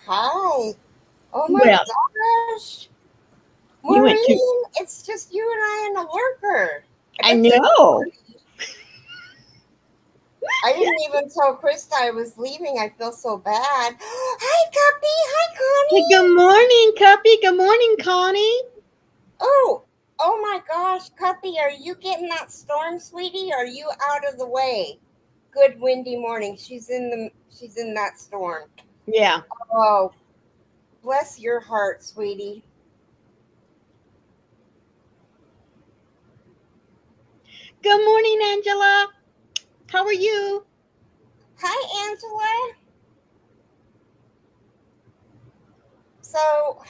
Hi. Oh my Well, gosh. you went to. Maureen, it's just you and I and the lurker. I That's it. know. I didn't even tell Krista I was leaving. I feel so bad. Hi, Guppy. Hi, Hey, Connie. good morning, Cuppy. Good morning, Connie. Oh my gosh, Cuppy, are you getting that storm, sweetie? Are you out of the way? Good windy morning. She's in that storm. Yeah. Oh, bless your heart, sweetie. Good morning, Angela. How are you? Hi, Angela. So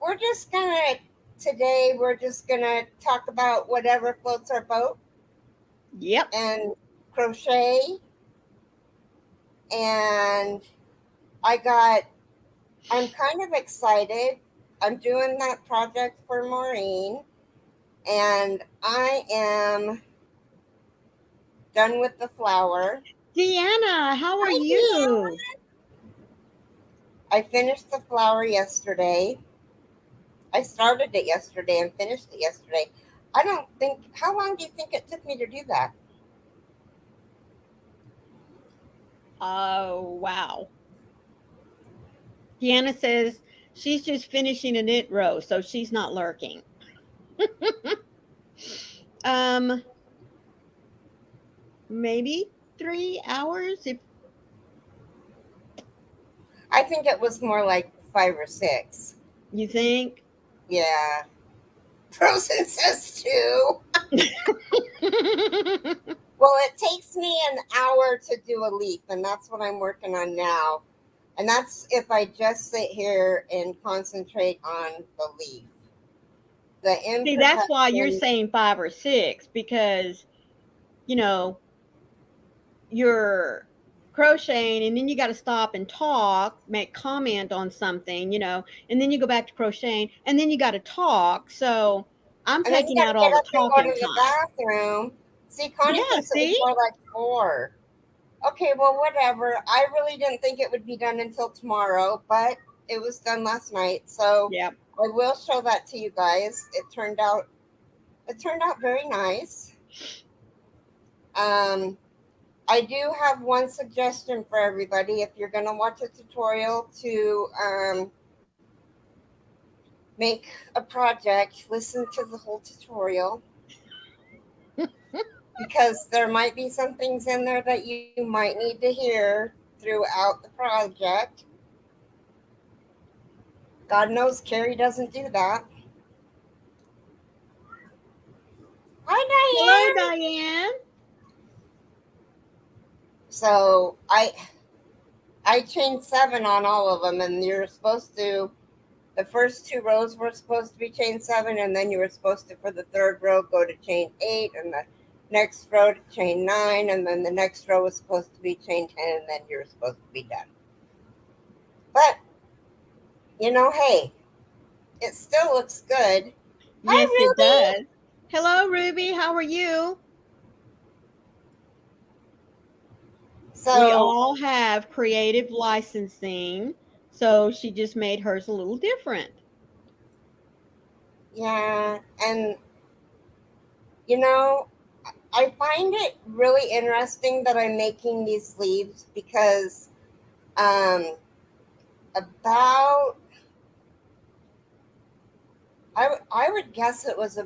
we're just gonna today we're just gonna talk about whatever floats our boat Yep. and crochet. And I got I'm kind of excited. I'm doing that project for Maureen, and I am done with the flower. Deanna, how are Hi, Deanna. you? I finished the flower yesterday. I started it yesterday and finished it yesterday. I don't think, how long do you think it took me to do that? Oh, wow. Deanna says she's just finishing a knit row, so she's not lurking. Um, maybe 3 hours if I think it was more like 5 or 6. you think. Yeah. Frozen says 2. Well, it takes me an hour to do a leaf, and that's what I'm working on now. And that's if I just sit here and concentrate on the leaf. The See, that's why you're imperfection. saying 5 or 6 because, you know, you're crocheting and then you got to stop and talk, make comment on something, and then you go back to crocheting and then you got to talk. So I'm And then you taking got to out get all the up and go talking to the time. bathroom. See, Connie Yeah, thinks it was see? more like 4. Okay, well, whatever. I really didn't think it would be done until tomorrow, but it was done last night. So Yep. I will show that to you guys. It turned out very nice. Um, I do have one suggestion for everybody. If you're going to watch a tutorial to make a project, listen to the whole tutorial because there might be some things in there that you might need to hear throughout the project. God knows Keri doesn't do that. Hi, Hello, Diane. Diane. So I chained 7 on all of them, and you're supposed to. The first 2 rows were supposed to be chain 7, and then you were supposed to, for the third row, go to chain 8, and the next row to chain 9, and then the next row was supposed to be chain 10, and then you're supposed to be done. But hey, it still looks good. Hi, Yes, it Ruby. does. Hello, Ruby. How are you? We So all have creative licensing, so she just made hers a little different. yeah, and you know, I find it really interesting that I'm making these sleeves because um, about I would guess it was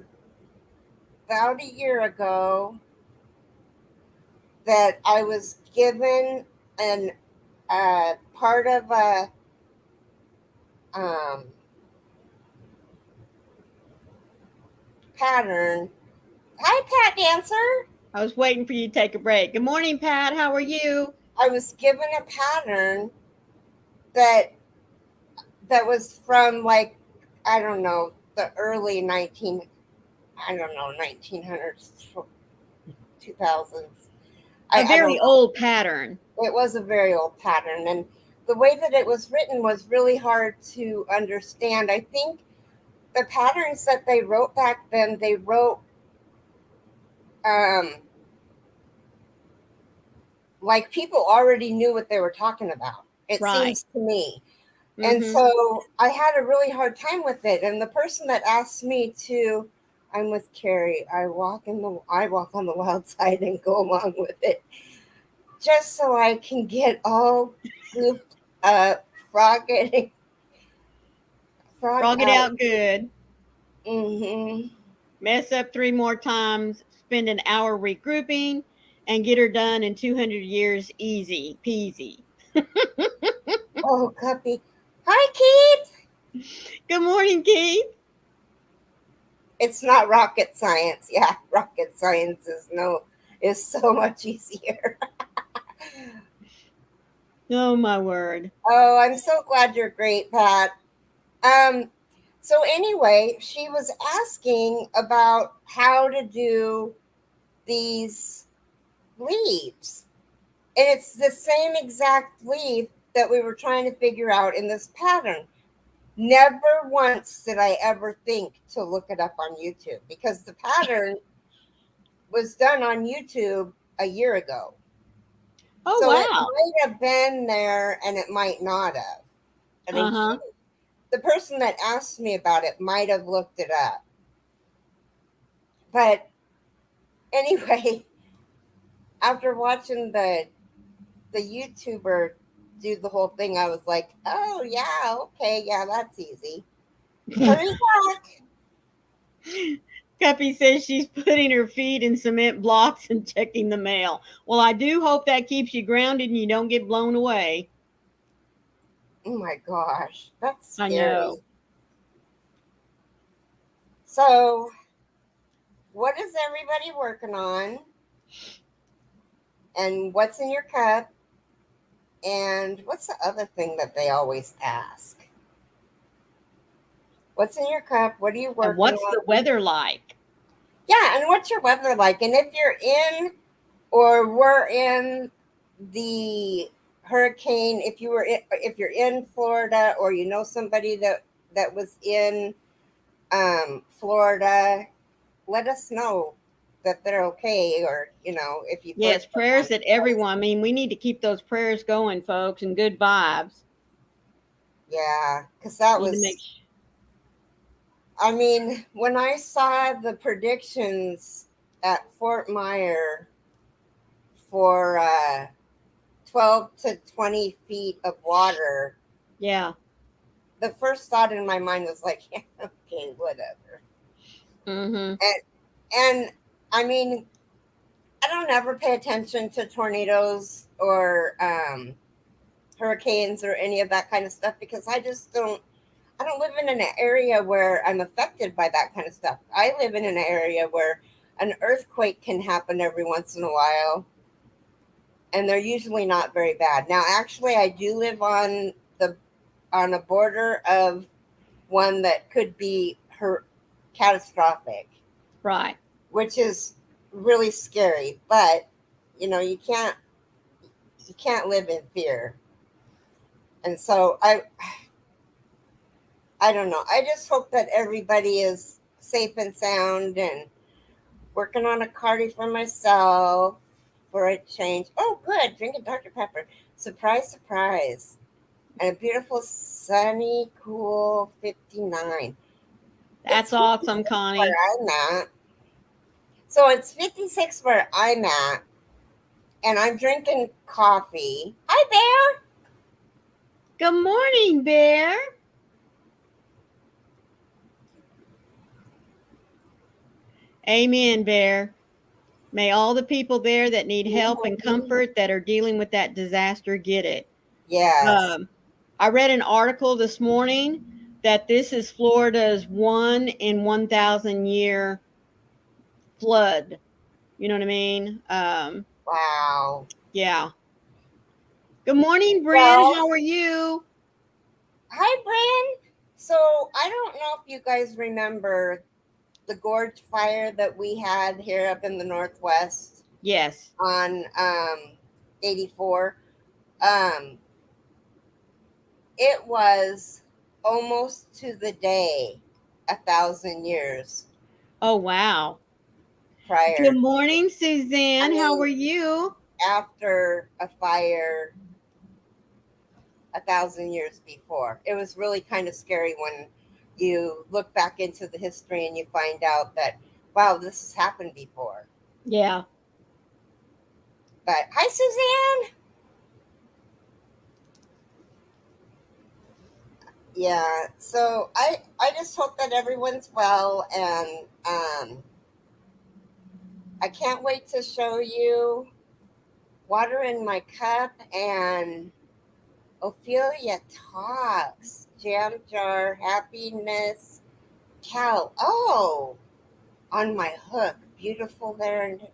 about a year ago that I was given an part of a um, pattern. Hi, Pat Dancer. I was waiting for you to take a break. Good morning, Pat. How are you? I was given a pattern that was from, like, I don't know, the early 1900s, 2000s. A I don't very know. old pattern. It was a very old pattern, and the way that it was written was really hard to understand. I think the patterns that they wrote back then, they wrote um, like people already knew what they were talking about. It Right. seems to me. And Mm-hmm. so I had a really hard time with it. And the person that asked me to, I'm with Keri. I walk on the wild side and go along with it, just so I can get all gooped up, frog it Frog it out. out good. Hmm. Mess up 3 more times. Spend an hour regrouping, and get her done in 200 years. Easy peasy. Oh, Guppy. Hi, Keith. Good morning, Keith. It's not rocket science. Yeah, rocket science is so much easier. Oh my word. Oh, I'm so glad you're great, Pat. Um, so anyway, she was asking about how to do these leaves. And it's the same exact leaf that we were trying to figure out in this pattern. Never once did I ever think to look it up on YouTube, because the pattern was done on YouTube a year ago. Oh So it wow. might have been there and it might not have. I mean, Uh-huh. the person that asked me about it might have looked it up. But anyway, after watching the YouTuber do the whole thing, I was like, oh yeah, okay, yeah, that's easy. Hurry back. Guppy says she's putting her feet in cement blocks and checking the mail. Well, I do hope that keeps you grounded and you don't get blown away. Oh my gosh, that's I scary. know. So, what is everybody working on? And what's in your cup? And what's the other thing that they always ask? What's in your cup? What are you And working what's the on? weather like? Yeah, and what's your weather like? And if you're in or were in the hurricane, if you're in Florida, or you know somebody that was in Florida, let us know that they're okay, or if you've heard Yes, prayers someone. that everyone. I mean, we need to keep those prayers going, folks, and good vibes. Yeah, because that Need to make was, I mean, when I saw the predictions at Fort Myer for 12 to 20 feet of water, yeah. the first thought in my mind was like, yeah, okay, whatever. Mm-hmm. And I mean, I don't ever pay attention to tornadoes or hurricanes or any of that kind of stuff, because I don't live in an area where I'm affected by that kind of stuff. I live in an area where an earthquake can happen every once in a while, and they're usually not very bad. Now, actually, I do live on a border of one that could be catastrophic, Right. which is really scary. But you can't live in fear. And so I don't know. I just hope that everybody is safe and sound, and working on a cardi for myself for a change. Oh, good. Drinking Dr. Pepper. Surprise, surprise. And a beautiful, sunny, cool 59. That's It's awesome, 56 where Connie. I'm at. So it's 56 where I'm at, and I'm drinking coffee. Hi, Bear. Good morning, Bear. Amen, Bear. May all the people there that need help and comfort that are dealing with that disaster get it. Yes. Um, I read an article this morning that this is Florida's 1 in 1,000 year flood. You know what I mean? Wow. Yeah. Good morning, Bryn. Well, How are you? hi, Bryn. So I don't know if you guys remember the gorge fire that we had here up in the Northwest Yes. on 84. Um, it was almost to the day 1,000 years Oh, wow. Good prior. morning, I Suzanne. How mean, are you? after a fire 1,000 years before. It was really kind of scary when you look back into the history and you find out that, wow, this has happened before. Yeah. But hi, Suzanne. Yeah, so I just hope that everyone's well, and I can't wait to show you water in my cup and Ophelia talks, jam jar, happiness, cow. Oh, on my hook, beautiful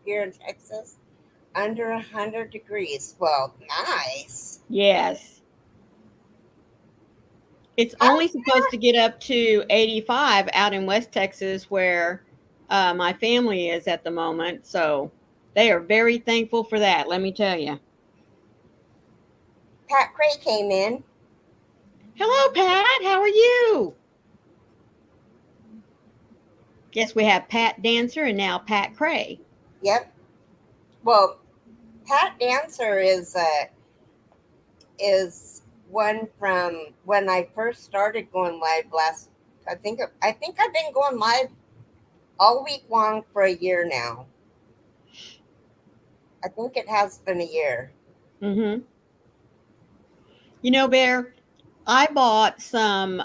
here in Texas, under 100 degrees. Well, nice. Yes. It's only supposed to get up to 85 out in West Texas where my family is at the moment. So they are very thankful for that, let me tell you. Pat Cray came in. Hello, Pat. How are you? Yes, we have Pat Dancer and now Pat Cray. Yep. Well, Pat Dancer is one from when I first started going live last. I think I've been going live all week long for a year now. I think it has been a year. Mm-hmm. You know, Bear, I bought some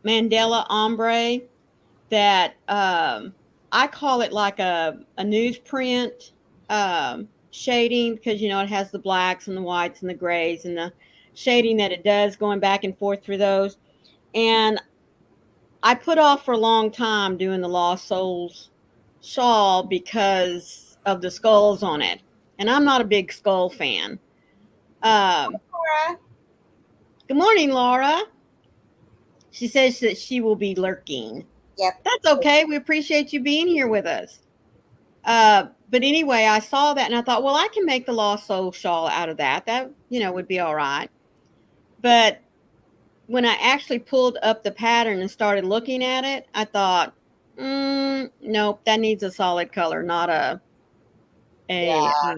Mandela ombre that I call it like a newsprint shading because, you know, it has the blacks and the whites and the grays and the shading that it does going back and forth through those. And I put off for a long time doing the Lost Souls shawl because of the skulls on it. And I'm not a big skull fan. Laura. Good morning, Laura. She says that she will be lurking. Yep. That's okay. We appreciate you being here with us. But anyway, I saw that and I thought, well, I can make the Lost Soul shawl out of that. That, you know, would be all right. But when I actually pulled up the pattern and started looking at it, I thought, nope, that needs a solid color, not a Yeah.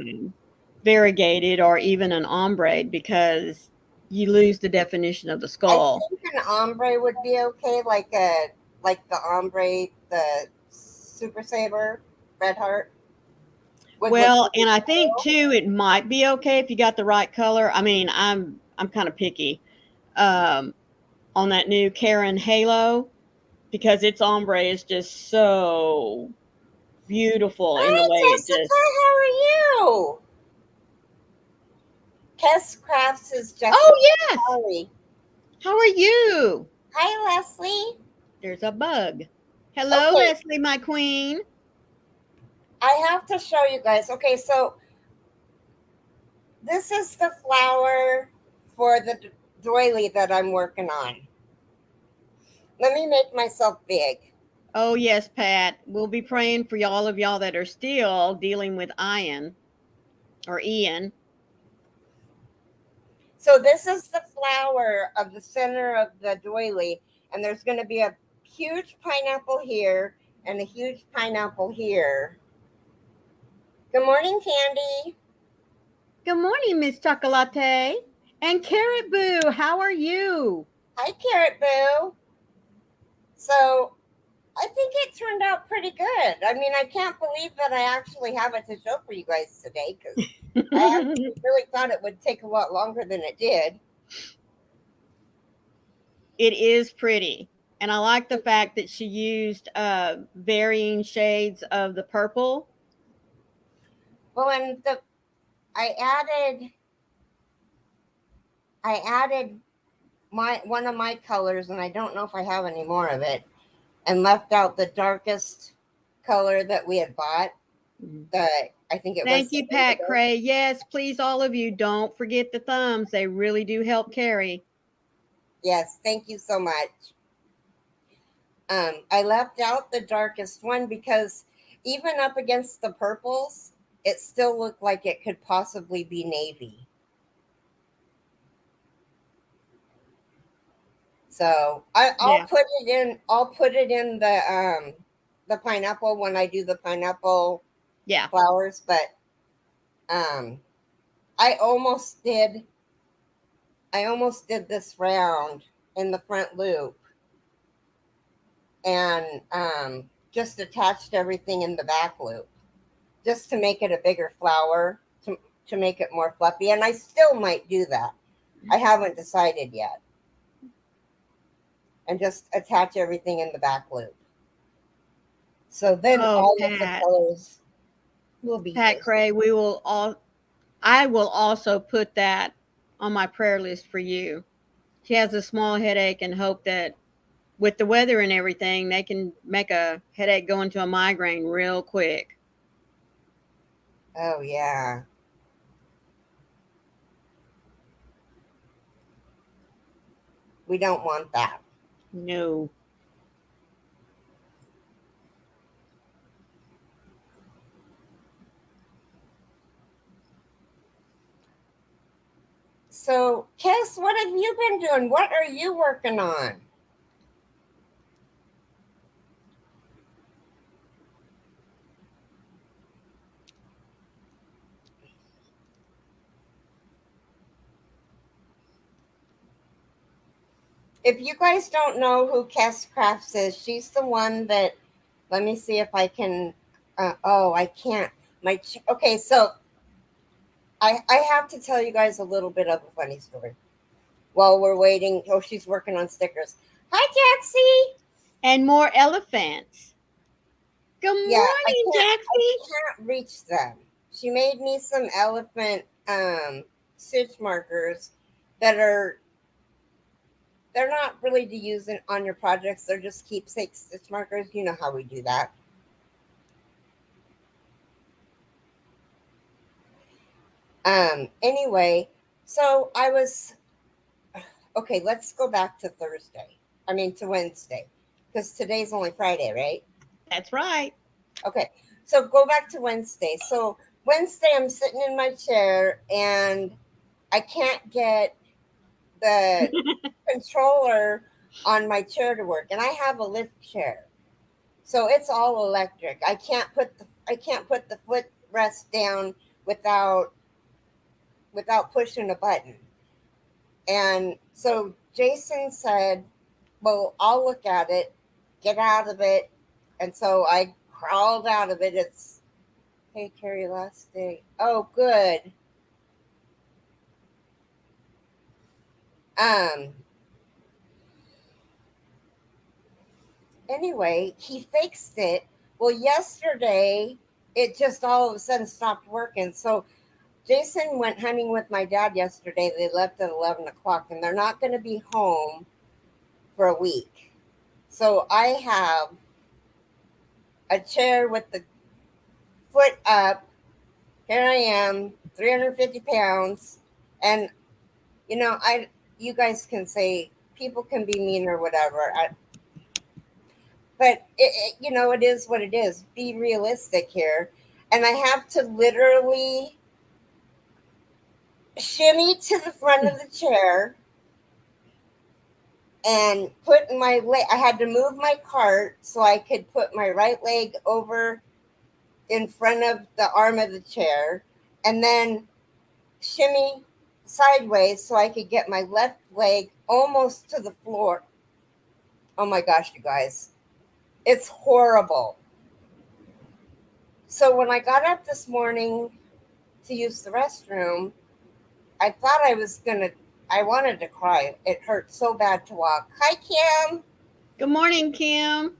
variegated or even an ombre because you lose the definition of the I skull. think an ombre would be okay, like the ombre, the Super Saber, Red Heart. Would look Well, really and I think cool. too, it might be okay if you got the right color. I mean, I'm kind of picky um, on that new Karen Halo because its ombre is just so beautiful in the Hi, way it Jessica. just. How are you? Kess Crafts is Jessica. Oh yes, Sorry. how are you? Hi, Leslie. There's a bug. Hello, Okay, Leslie, my queen. I have to show you guys. Okay, so this is the flower for the doily that I'm working on. Let me make myself big. Oh yes, Pat. We'll be praying for all of y'all that are still dealing with Ian or Ian. So this is the flower of the center of the doily, and there's going to be a huge pineapple here and a huge pineapple here. Good morning, Candy. Good morning, Miss Chocolate. And Carrot Boo, how are you? Hi, Carrot Boo. So I think it turned out pretty good. I mean, I can't believe that I actually have it to show for you guys today because I actually really thought it would take a lot longer than it did. It is pretty. And I like the fact that she used varying shades of the purple. Well, and I added I added my one of my colors, and I don't know if I have any more of it, and left out the darkest color that we had bought. The I think it Thank was you, Pat Cray. Yes, please, all of you, don't forget the thumbs. They really do help carry. Yes, thank you so much. I left out the darkest one because even up against the purples, it still looked like it could possibly be navy. So I'll Yeah. put it in. I'll put it in the pineapple when I do the pineapple Yeah. flowers. But um, I almost did this round in the front loop and just attached everything in the back loop just to make it a bigger flower, to make it more fluffy. And I still might do that. I haven't decided yet. And just attach everything in the back loop. So then all of the colors will be Pat here. Cray, I will also put that on my prayer list for you. She has a small headache and hope that with the weather and everything, they can make a headache go into a migraine real quick. Oh, yeah. We don't want that. No. So, Kiss, what have you been doing? What are you working on? If you guys don't know who Cass Crafts is, she's the one that, let me see if I can, I can't. Okay, so I have to tell you guys a little bit of a funny story while we're waiting. Oh, she's working on stickers. Hi, Jaxie. And more elephants. Good morning, Jaxie. I can't reach them. She made me some elephant stitch markers that they're not really to use on your projects. They're just keepsake stitch markers. You know how we do that. Anyway, so I was okay. Let's go back to to Wednesday, because today's only Friday, right? That's right. Okay, so go back to Wednesday. So Wednesday, I'm sitting in my chair and I can't get the controller on my chair to work, and I have a lift chair, so it's all electric. I can't put the footrest down without pushing a button. And so Jason said, "Well, I'll look at it, get out of it." And so I crawled out of it. It's, hey, Keri, last day. Oh, good. Anyway, he fixed it. Well, yesterday it just all of a sudden stopped working. So Jason went hunting with my dad yesterday. They left at 11 o'clock, and they're not going to be home for a week. So I have a chair with the foot up. Here I am, 350 pounds. And, you guys can say people can be mean or whatever. But, it is what it is. Be realistic here. And I have to literally shimmy to the front of the chair and put my leg. I had to move my cart so I could put my right leg over in front of the arm of the chair, and then shimmy sideways so I could get my left leg almost to the floor. Oh my gosh, you guys, it's horrible. So when I got up this morning to use the restroom, I thought I wanted to cry. It hurt so bad to walk. Hi, Kim. Good morning, Kim.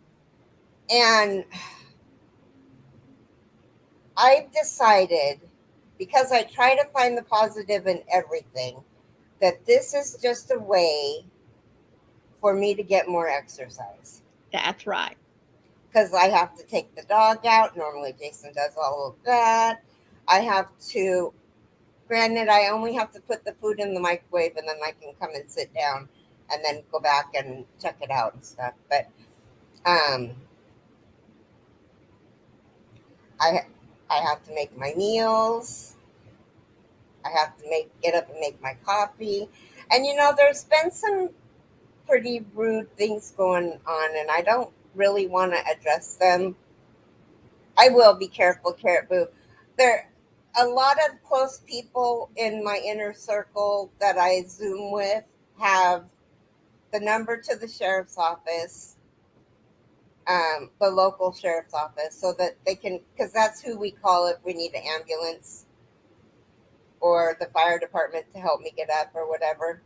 And I've decided, because I try to find the positive in everything, that this is just a way for me to get more exercise. That's right. Because I have to take the dog out. Normally Jason does all of that. I have to, granted, I only have to put the food in the microwave and then I can come and sit down and then go back and check it out and stuff. But I have to make my meals. I have to get up and make my coffee. And there's been some pretty rude things going on, and I don't really want to address them. I will. Be careful, Carrot Boo. a lot of close people in my inner circle that I Zoom with have the number to the sheriff's office, the local sheriff's office, so that they can, because that's who we call if we need an ambulance or the fire department to help me get up or whatever.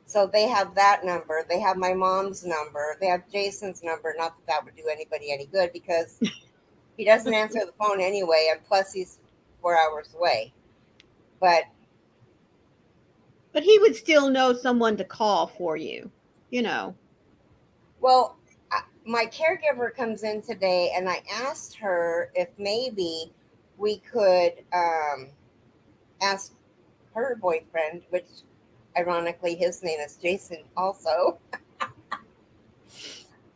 So they have that number. They have my mom's number. They have Jason's number. Not that that would do anybody any good because he doesn't answer the phone anyway, and plus he's 4 hours away. But he would still know someone to call for you, you know. well, my caregiver comes in today, and I asked her if maybe we could ask her boyfriend, which ironically his name is Jason also,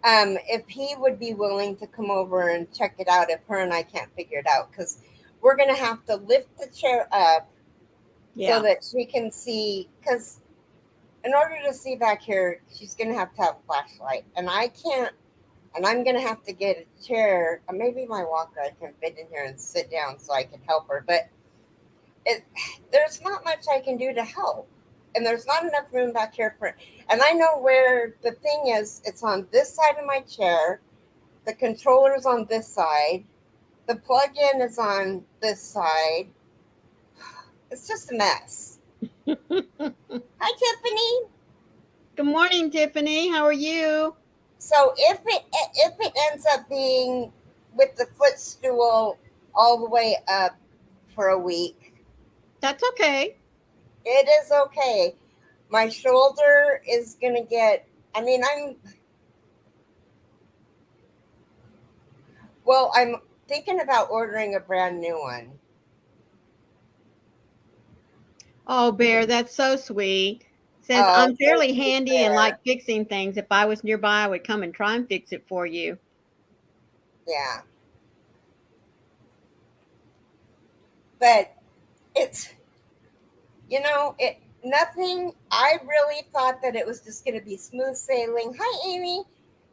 if he would be willing to come over and check it out if her and I can't figure it out, because we're going to have to lift the chair up so that she can see, because in order to see back here, she's going to have a flashlight, and I can't, and I'm going to have to get a chair, maybe my walker I can fit in here and sit down so I can help her, but there's not much I can do to help. And there's not enough room back here for it. And I know where the thing is. It's on this side of my chair. The controller's on this side. The plug-in is on this side. It's just a mess. Hi, Tiffany. Good morning, Tiffany. How are you? So if it ends up being with the footstool all the way up for a week, that's okay. It is okay. My shoulder is going to get, I'm thinking about ordering a brand new one. Oh, Bear, that's so sweet. Says, I'm fairly handy and like fixing things. If I was nearby, I would come and try and fix it for you. Yeah. But it's, nothing, I really thought that it was just going to be smooth sailing. Hi, Amy.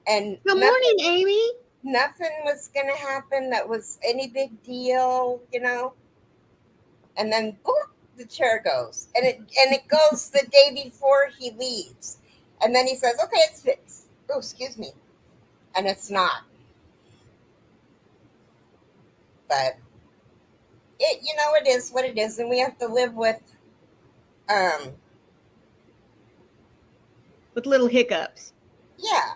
And good morning, Amy. Nothing was going to happen that was any big deal, And then, boom, the chair goes. And it goes the day before he leaves. And then he says, okay, it's fixed. Oh, excuse me. And it's not. But it is what it is, and we have to live with little hiccups. Yeah.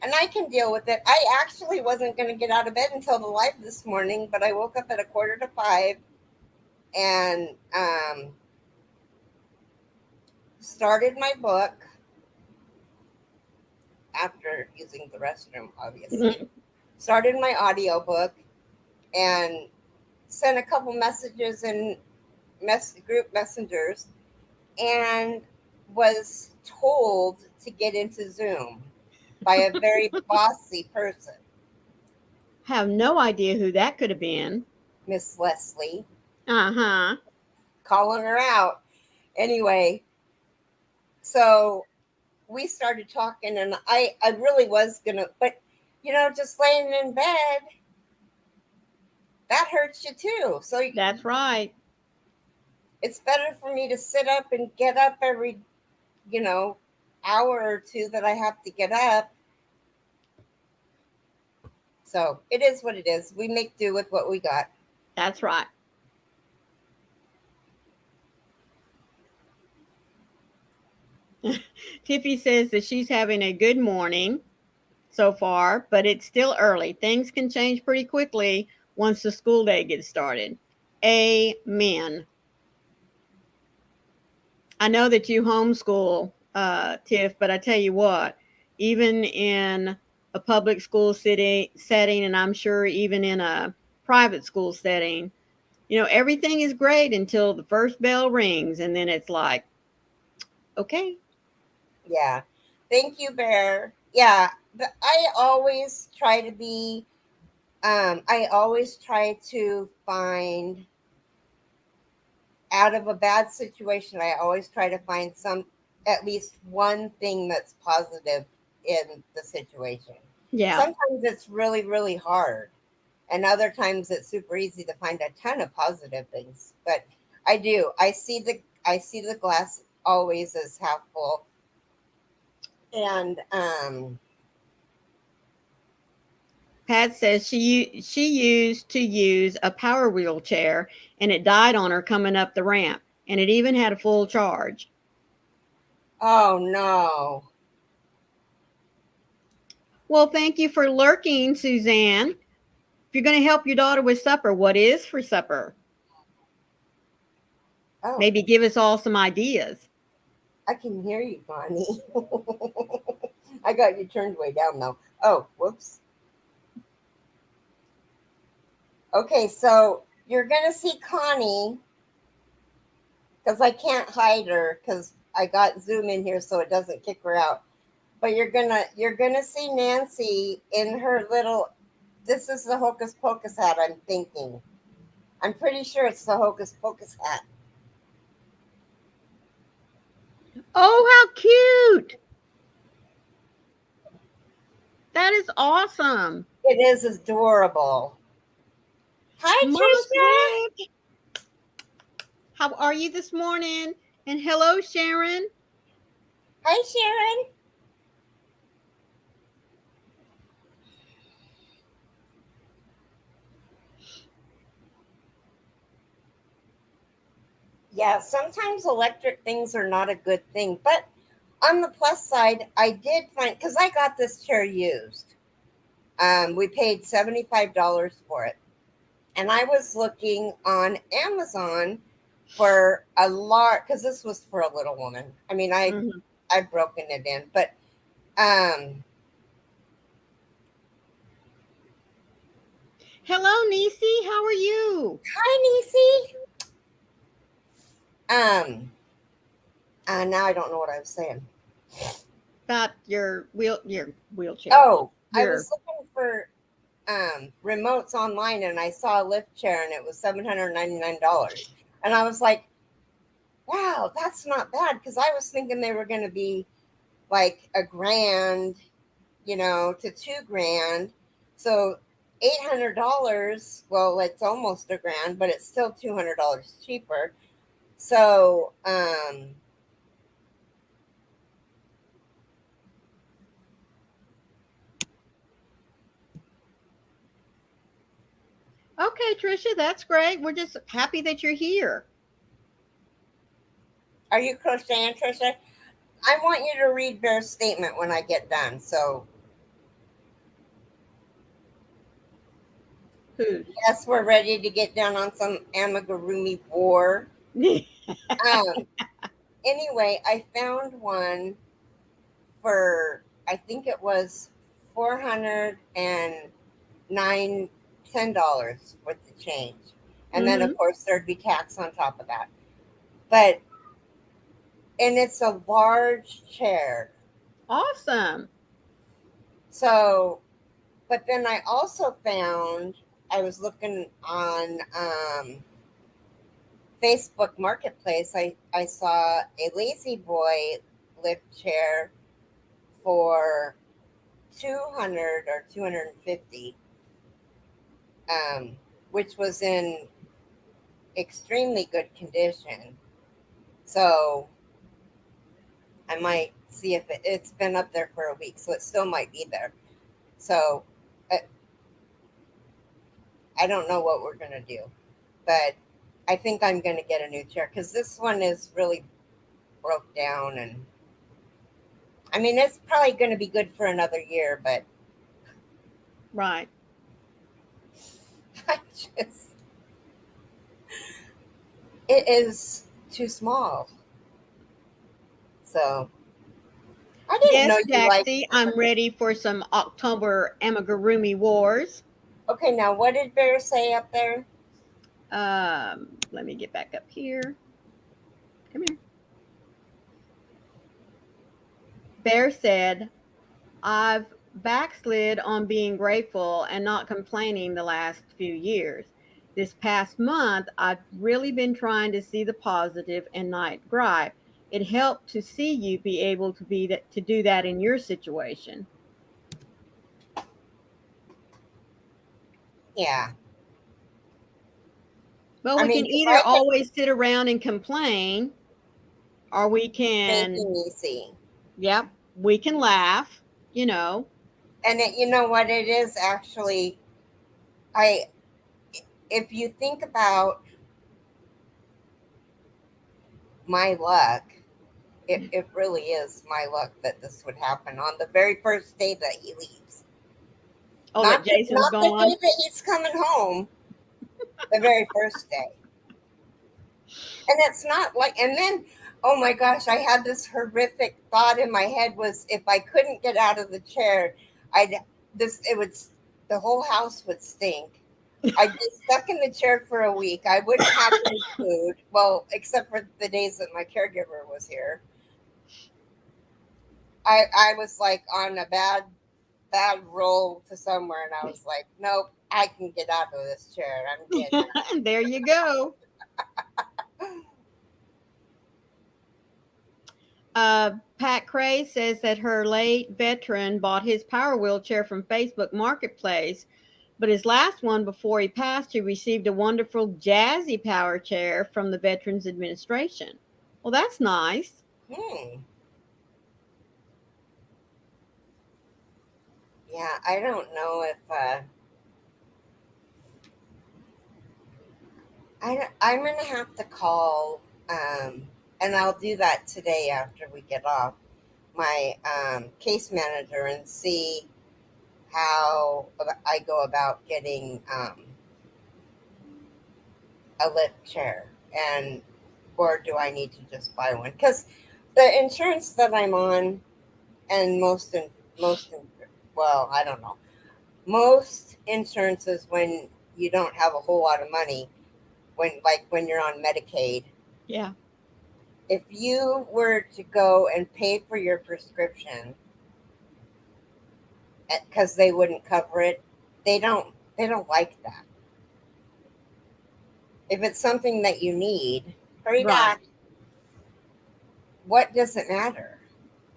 And I can deal with it. I actually wasn't going to get out of bed until the live this morning, but I woke up at 4:45 and started my book after using the restroom, obviously. Started my audio book and sent a couple messages in group messengers and was told to get into Zoom by a very bossy person. Have no idea who that could have been. Miss Leslie. Uh-huh. Calling her out. Anyway, so we started talking, and I really was going to, but, just laying in bed, that hurts you too. So that's right. It's better for me to sit up and get up every, hour or two that I have to get up. So it is what it is. We make do with what we got. That's right. Tiffy says that she's having a good morning so far, but it's still early. Things can change pretty quickly once the school day gets started. Amen. I know that you homeschool, Tiff, but I tell you what, even in a public school setting, and I'm sure even in a private school setting, everything is great until the first bell rings, and then it's like, okay. Yeah. Thank you, Bear. Yeah. I always try to be, I always try to find, out of a bad situation, I always try to find at least one thing that's positive in the situation. Yeah. Sometimes it's really, really hard. and other times it's super easy to find a ton of positive things. But I do. I see the glass always as half full. And Pat says she used to use a power wheelchair and it died on her coming up the ramp, and it even had a full charge. oh no. Well, thank you for lurking, Suzanne. If you're going to help your daughter with supper, what is for supper? Oh, Maybe give us all some ideas. I can hear you, Connie. I got you turned way down though. Oh, whoops. Okay, so you're gonna see Connie because I can't hide her because I got Zoom in here so it doesn't kick her out. But you're gonna see Nancy in her little. This is the Hocus Pocus hat. I'm thinking. I'm pretty sure it's the Hocus Pocus hat. Oh, how cute! That is awesome. It is adorable. Hi, Mama Trisha. Greg, how are you this morning? And hello, Sharon. Hi, Sharon. Yeah, sometimes electric things are not a good thing. But on the plus side, I did find, because I got this chair used. We paid $75 for it. And I was looking on Amazon for a large, because this was for a little woman. I mean, I've broken it in, but Hello, Nisi. How are you? hi, Nisi. Now I don't know what I was saying. About your wheelchair. Oh, I was looking for remotes online, and I saw a lift chair, and it was $799. And I was like, wow, that's not bad, because I was thinking they were going to be like $1,000, to $2,000. So $800. Well, it's almost $1,000, but it's still $200 cheaper. So Okay, Trisha, that's great. We're just happy that you're here. are you crocheting, Trisha? I want you to read Bear's statement when I get done. So Who? yes, we're ready to get down on some amigurumi war. Anyway, I found one for, I think it was $409.10 worth the change, and then of course there'd be tax on top of that. But and it's a large chair. Awesome. So, but then I also found, I was looking on Facebook Marketplace. I saw a Lazy Boy lift chair for 200 or 250, which was in extremely good condition. So I might see if it's been up there for a week, so it still might be there. So I don't know what we're gonna do, but I think I'm gonna get a new chair because this one is really broke down, and I mean it's probably gonna be good for another year, but Right. I just it is too small. So I didn't know Yes, you liked. Jaxie, I'm ready for some October amigurumi wars. Okay, now what did Bear say up there? Let me get back up here. Come here. Bear said, I've backslid on being grateful and not complaining the last few years. This past month, I've really been trying to see the positive and not gripe. It helped to see you be able to to do that in your situation. Yeah. Well, I we mean, can if either I could always sit around and complain, or we can, making me see. yep, we can laugh, you know. And you know what it is actually, I if you think about my luck, it really is my luck that this would happen on the very first day that he leaves. Oh, that Jason's Not the gone. day that he's coming home, the very first day. And it's not like, and then, oh my gosh, I had this horrific thought in my head was if I couldn't get out of the chair, I'd, it would, the whole house would stink. I'd be stuck in the chair for a week. I wouldn't have any food. Well, except for the days that my caregiver was here. I was like on a bad roll to somewhere, and I was like, nope, I can get out of this chair. I'm getting There you go. Pat Cray says that her late veteran bought his power wheelchair from Facebook Marketplace, but his last one before he passed, he received a wonderful jazzy power chair from the Veterans Administration. Well, that's nice. Hmm. Yeah, I don't know if I'm gonna have to call, and I'll do that today after we get off my case manager and see how I go about getting a lift chair, and or do I need to just buy one? Because the insurance that I'm on, and well, I don't know, most insurances when you don't have a whole lot of money, when you're on Medicaid, Yeah. if you were to go and pay for your prescription because they wouldn't cover it, they don't like that. If it's something that you need, hurry Right. back. What does it matter?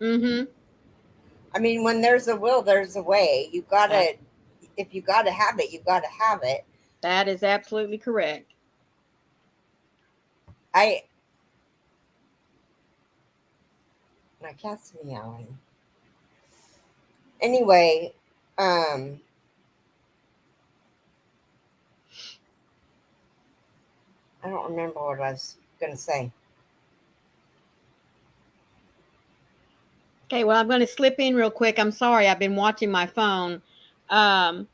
Mm-hmm. I mean, when there's a will, there's a way. You That gotta, if you gotta have it, you gotta have it. that is absolutely correct. I my cat's meowing. Anyway, um, I don't remember what I was gonna say. Okay, well, I'm going to slip in real quick. I'm sorry, I've been watching my phone. Um,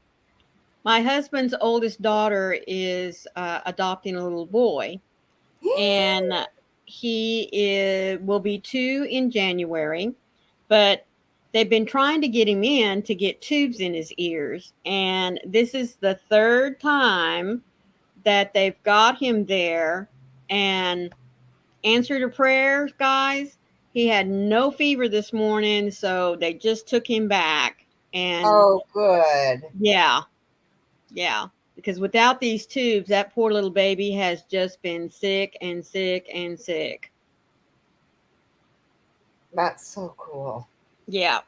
my husband's oldest daughter is adopting a little boy, and will be 2 in January, but they've been trying to get him in to get tubes in his ears, and this is the third time that they've got him there. And answer to prayers, guys. He had no fever this morning, so they just took him back. And Oh, good. yeah, yeah. Because without these tubes, that poor little baby has just been sick and sick and sick. That's so cool. Yeah,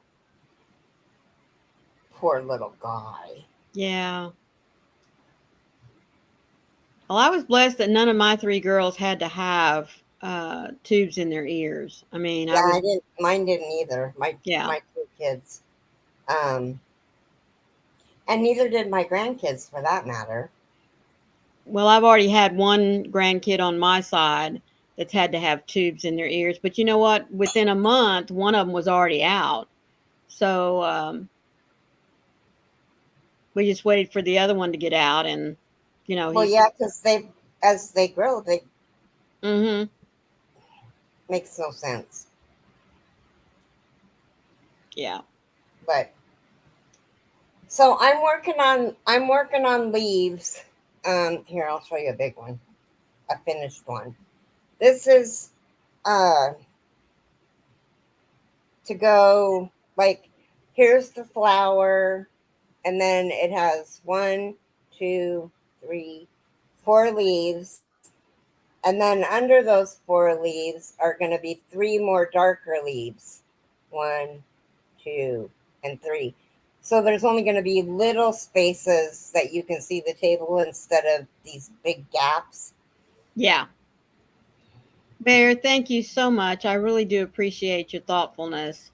Poor little guy. yeah. Well, I was blessed that none of my 3 girls had to have tubes in their ears. I mean, Yeah, I didn't. Mine didn't either. yeah. My two kids, um, and neither did my grandkids, for that matter. Well, I've already had one grandkid on my side that's had to have tubes in their ears. But you know what? Within a month, one of them was already out. So we just waited for the other one to get out. And, Well, he's, yeah, because as they grow, they mm-hmm, makes no sense. yeah. But so I'm working on leaves. Here I'll show you a big one, a finished one. This is uh to go like here's the flower, and then it has one, two, three, 4 leaves. And then under those 4 leaves are going to be 3 more darker leaves. One, two, and 3. So there's only going to be little spaces that you can see the table instead of these big gaps. Yeah. Bear, thank you so much. I really do appreciate your thoughtfulness.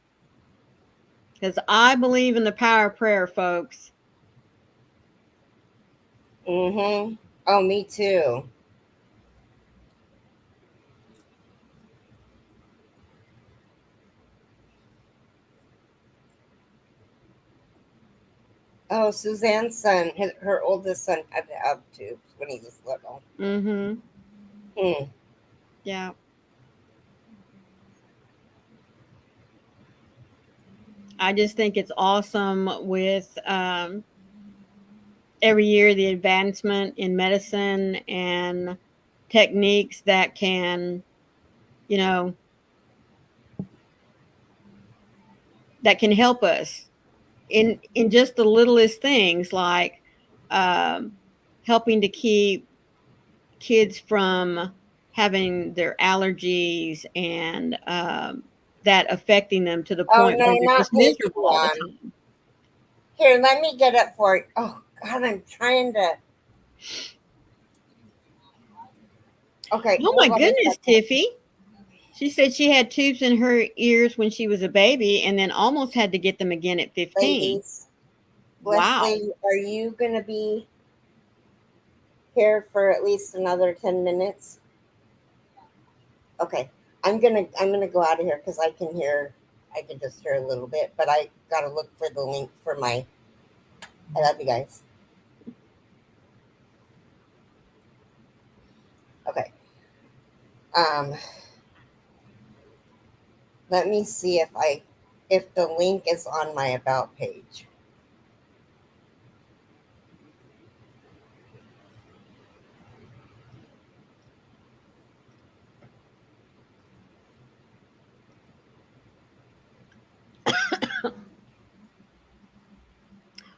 Because I believe in the power of prayer, folks. Mm-hmm. Oh, me too. Oh, Suzanne's son, her oldest son, had to have tubes when he was little. Mm-hmm. Hmm. Yeah. I just think it's awesome with every year the advancement in medicine and techniques that can, you know, that can help us in just the littlest things like um, helping to keep kids from having their allergies and that affecting them to the Oh point no, where they're not just miserable all the Patreon. time. Here, let me get it for you. Oh God, I'm trying to. Okay, Oh my hold on a goodness, second. Tiffy. She said she had tubes in her ears when she was a baby and then almost had to get them again at 15. Ladies, Wow. Leslie, are you gonna be here for at least another 10 minutes? Okay, I'm gonna go out of here because I can just hear a little bit, but I gotta look for the link for my. I love you guys. Okay. Um, let me see if the link is on my about page.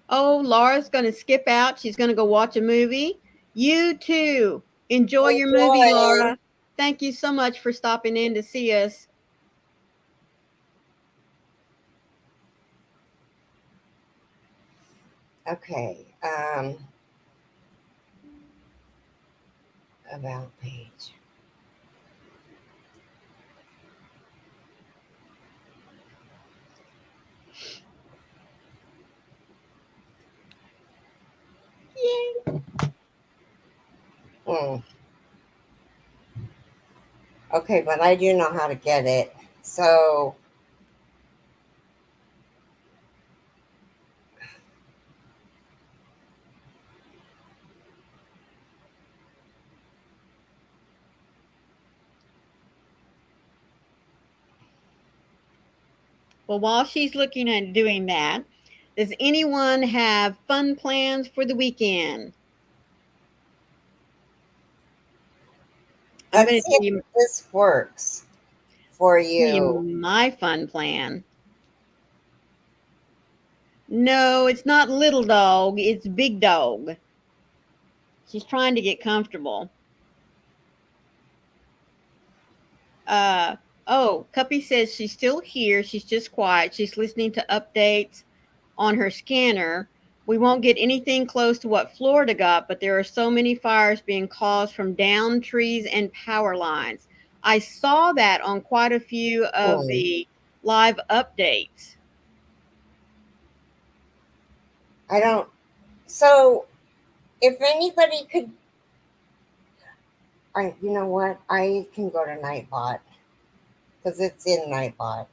Oh, Laura's going to skip out. She's going to go watch a movie. You too. Enjoy your movie, Enjoy. Laura. Thank you so much for stopping in to see us. Okay. About page. Yay. Hmm. Okay, but I do know how to get it. So, Well, while she's looking at doing that, does anyone have fun plans for the weekend? I'm let's going to see if this works for tell you you. my fun plan. No, it's not little dog, it's big dog. She's trying to get comfortable. Uh, oh, Cuppy says she's still here. She's just quiet. She's listening to updates on her scanner. We won't get anything close to what Florida got, but there are so many fires being caused from downed trees and power lines. I saw that on quite a few of Hmm. the live updates. I don't. So, if anybody could, you know what? I can go to Nightbot because it's in Nightbot.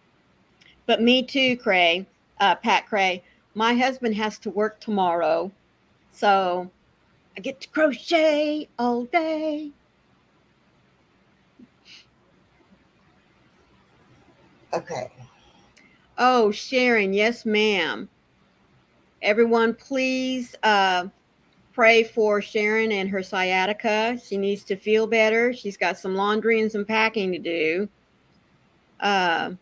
But me too, Cray, Pat Cray. My husband has to work tomorrow, so I get to crochet all day. Okay. Oh, Sharon, yes, ma'am. Everyone, please pray for Sharon and her sciatica. She needs to feel better. She's got some laundry and some packing to do. Uh,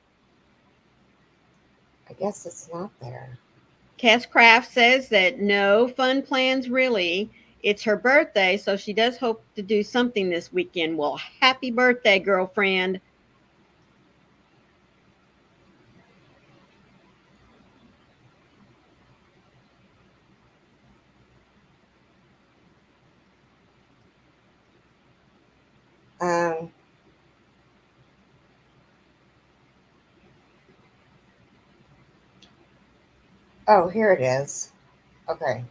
I guess it's not there. Cass Craft says that no fun plans really. It's her birthday, so she does hope to do something this weekend. Well, happy birthday, girlfriend. Um, oh, here it is. Okay.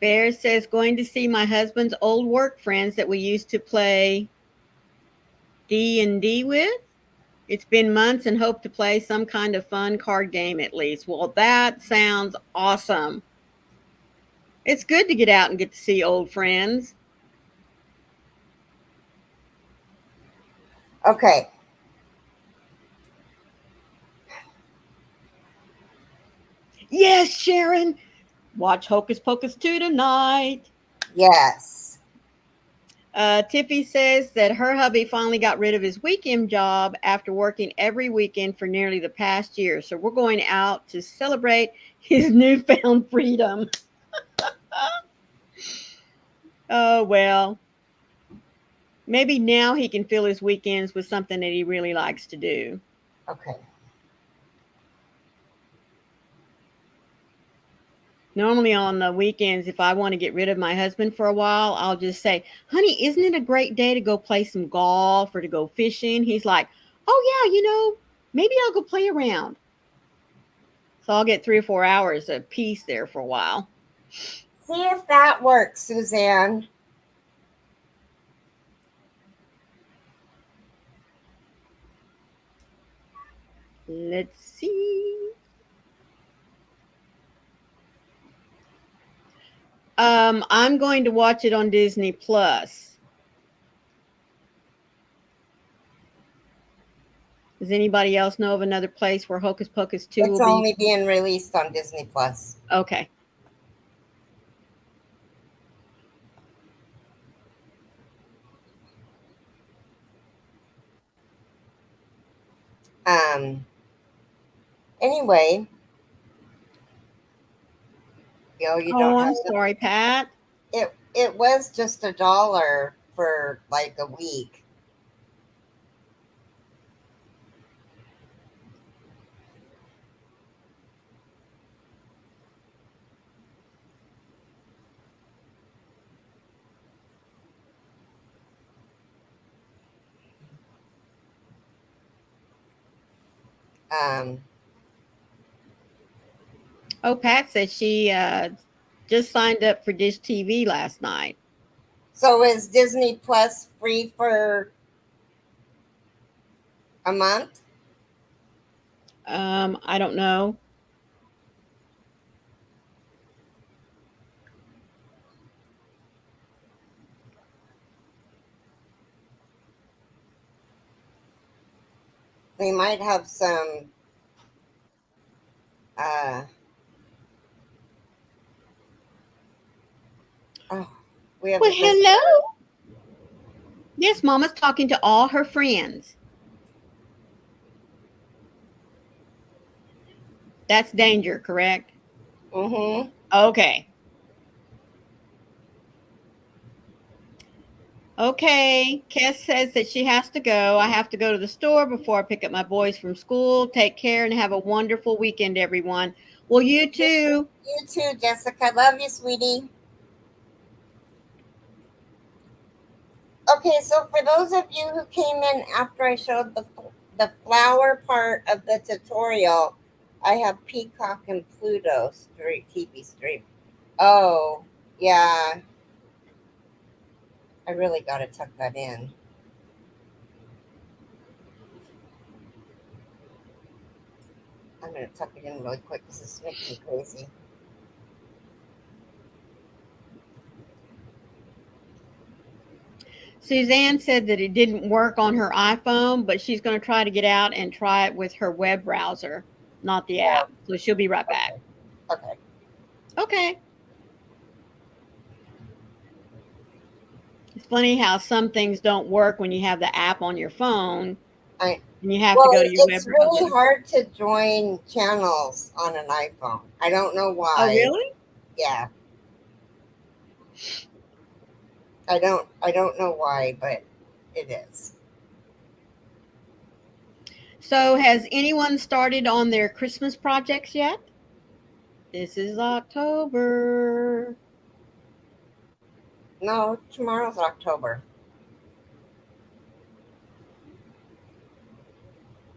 Bear says, going to see my husband's old work friends that we used to play D&D with. It's been months and hope to play some kind of fun card game at least. Well, that sounds awesome. It's good to get out and get to see old friends. Okay. Yes, Sharon. Watch Hocus Pocus 2 tonight. Yes. Tiffy says that her hubby finally got rid of his weekend job after working every weekend for nearly the past year. So we're going out to celebrate his newfound freedom. Oh, well. Maybe now he can fill his weekends with something that he really likes to do. Okay. Normally on the weekends, if I want to get rid of my husband for a while, I'll just say, honey, isn't it a great day to go play some golf or to go fishing? He's like, oh, yeah, maybe I'll go play around. So I'll get 3 or 4 hours of peace there for a while. See if that works, Suzanne. Let's see. I'm going to watch it on Disney Plus. Does anybody else know of another place where Hocus Pocus 2 It's will be? only being released on Disney Plus. Okay. Anyway, you don't have I'm sorry, Pat. It was just $1 for like a week. Um, Oh, Pat said she just signed up for Dish TV last night. so is Disney Plus free for a month? I don't know. They might have some. Oh, we have Well, a visitor. hello. Yes, Mama's talking to all her friends. That's Danger, correct? Mm-hmm. Okay. Okay. Kes says that she has to go. I have to go to the store before I pick up my boys from school. Take care and have a wonderful weekend, everyone. Well, you too. You too, Jessica. Love you, sweetie. Okay, so for those of you who came in after I showed the flower part of the tutorial, I have Peacock and Pluto stream, TV stream. Oh, yeah. I really got to tuck that in. I'm going to tuck it in really quick because it's making me crazy. Suzanne said that it didn't work on her iPhone, but she's going to try to get out and try it with her web browser, not the app. So she'll be right back. Okay. Okay. It's funny how some things don't work when you have the app on your phone. And you have to go to your web It's browser. really hard to join channels on an iPhone. I don't know why. Oh, really? Yeah. I don't know why, but it is. So, has anyone started on their Christmas projects yet? This is October. No, tomorrow's October.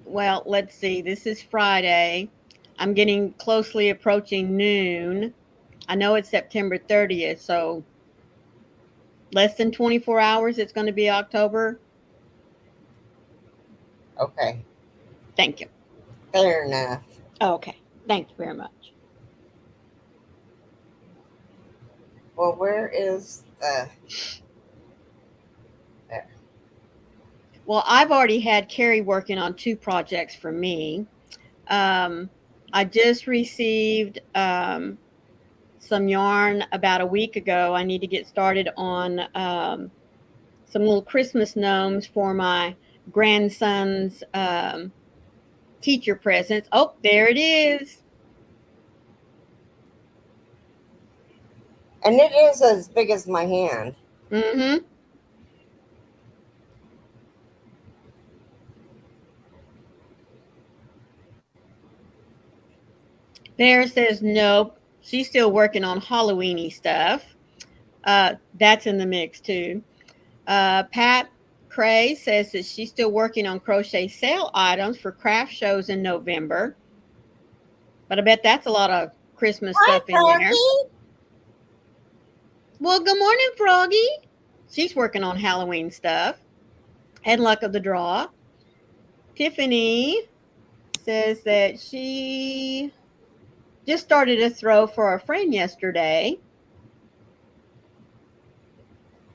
Well, let's see. This is Friday. I'm getting closely approaching noon. I know it's September 30th, so less than 24 hours, it's going to be October. Okay. Thank you. Fair enough. Okay. Thank you very much. Well, where is the... There. Well, I've already had Keri working on 2 projects for me. I just received some yarn about a week ago. I need to get started on some little Christmas gnomes for my grandson's teacher presents. Oh, there it is. And it is as big as my hand. Mm-hmm. There says nope. She's still working on Halloweeny stuff. That's in the mix too. Pat Cray says that she's still working on crochet sale items for craft shows in November. But I bet that's a lot of Christmas Hi, stuff in there. Froggy. Well, good morning, Froggy. She's working on Halloween stuff. And luck of the draw. Tiffany says that she just started a throw for a friend yesterday.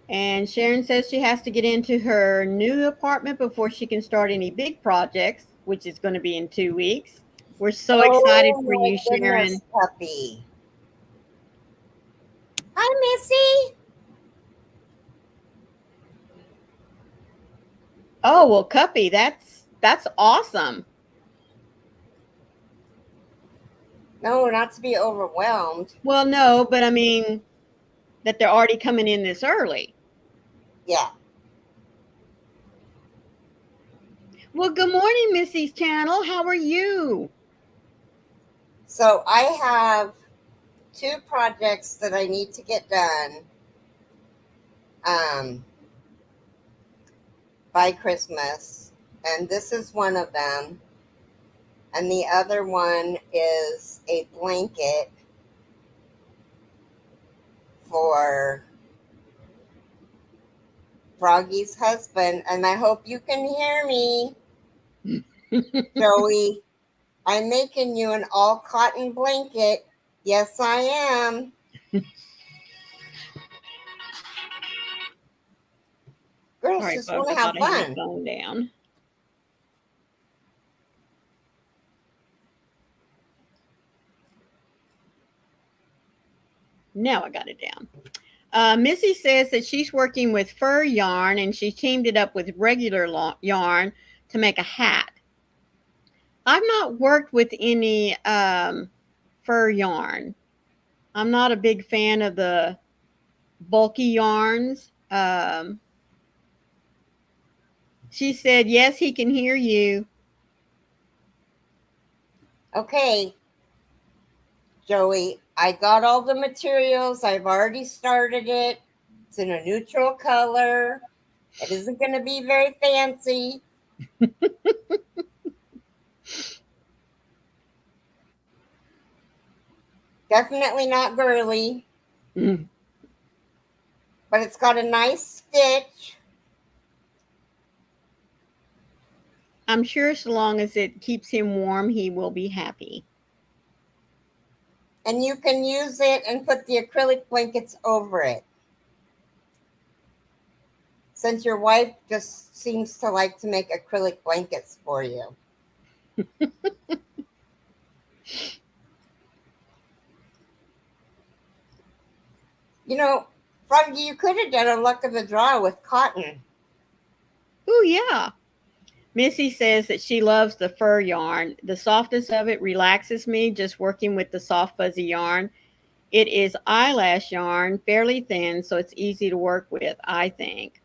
And Sharon says she has to get into her new apartment before she can start any big projects, which is going to be in 2 weeks. We're so excited for you, Sharon. Puppy. Hi, Missy. Oh, well, Cuppy, that's awesome. No, not to be overwhelmed. Well, no, but I mean that they're already coming in this early. Yeah. Well, good morning, Missy's channel. How are you? So I have 2 projects that I need to get done by Christmas. And this is one of them. And the other one is a blanket for Froggy's husband. And I hope you can hear me, Joey. I'm making you an all cotton blanket. Yes, I am. Girls Sorry, just folks, want to I have thought I had fun. my phone down. Now I got it down. Missy says that she's working with fur yarn and she teamed it up with regular yarn to make a hat. I've not worked with any fur yarn. I'm not a big fan of the bulky yarns. She said, yes, he can hear you. Okay, Joey, I got all the materials. I've already started it. It's in a neutral color. It isn't going to be very fancy. Definitely not girly. Mm. But it's got a nice stitch. I'm sure so long as it keeps him warm, he will be happy. And you can use it and put the acrylic blankets over it. Since your wife just seems to like to make acrylic blankets for you. You know, Froggy, you could have done a luck of the draw with cotton. Oh, yeah. Missy says that she loves the fur yarn. The softness of it relaxes me just working with the soft, fuzzy yarn. It is eyelash yarn, fairly thin, so it's easy to work with, I think.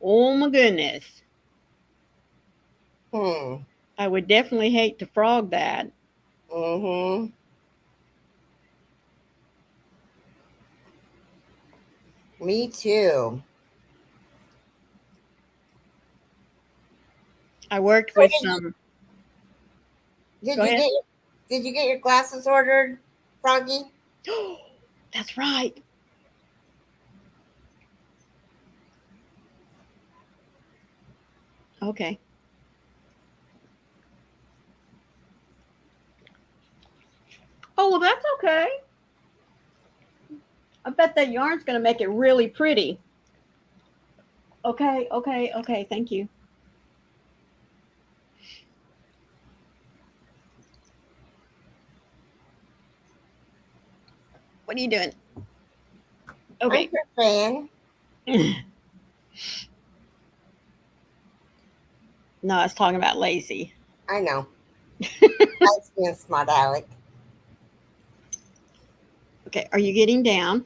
Oh, my goodness. I would definitely hate to frog that. Mm-hmm. Me too. I worked So with some. did Go you ahead. get did you get your glasses ordered, Froggy? That's right. Okay. Oh, well, that's okay. I bet that yarn's going to make it really pretty. Okay, okay, okay. Thank you. What are you doing? I'm Okay. crocheting. No, I was talking about Lacey. I know. I was being smart aleck. Okay, are you getting down?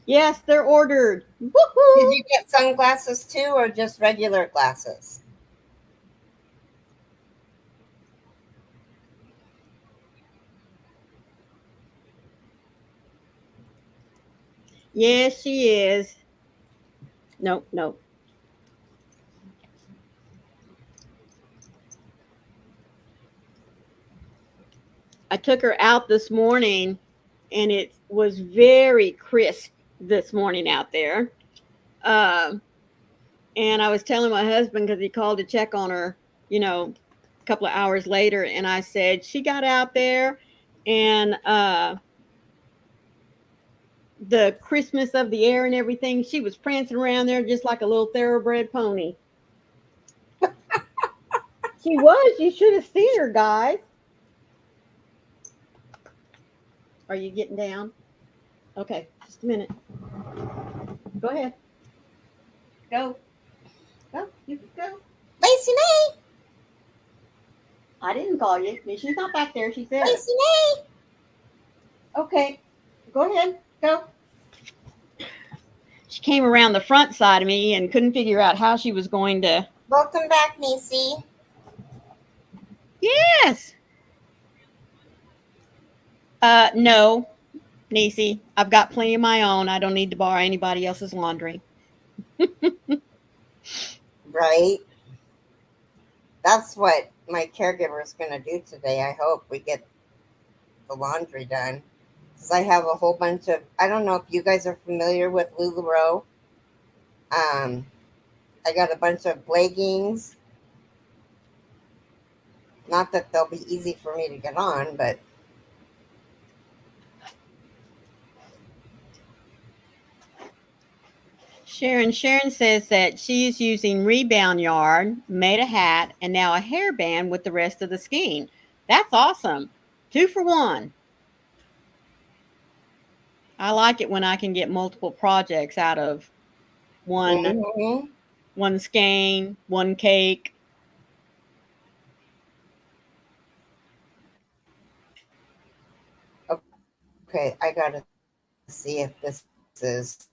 Yes, they're ordered. Did Woohoo! you get sunglasses too, or just regular glasses? Yes, she is. Nope, nope. I took her out this morning and it was very crisp this morning out there. Um, and I was telling my husband because he called to check on her, a couple of hours later, and I said she got out there, and the crispness of the air and everything, she was prancing around there just like a little thoroughbred pony. She was. You should have seen her, guys. Are you getting down? Okay, just a minute. Go ahead. Go. Go. You can go. Lacey May! I didn't call you. She's not back there. She's there. Lacey May! Okay. Go ahead. Go. She came around the front side of me and couldn't figure out how she was going to. Welcome back, Niecy. Yes. No, Niecy. I've got plenty of my own. I don't need to borrow anybody else's laundry. Right? That's what my caregiver is going to do today. I hope we get the laundry done. Because I have a whole bunch of, I don't know if you guys are familiar with LuLaRoe. I got a bunch of leggings. Not that they'll be easy for me to get on, but Sharon says that she's using rebound yarn, made a hat, and now a hairband with the rest of the skein. That's awesome. 2 for 1. I like it when I can get multiple projects out of one mm-hmm. one skein, one cake. Okay, I got to see if this is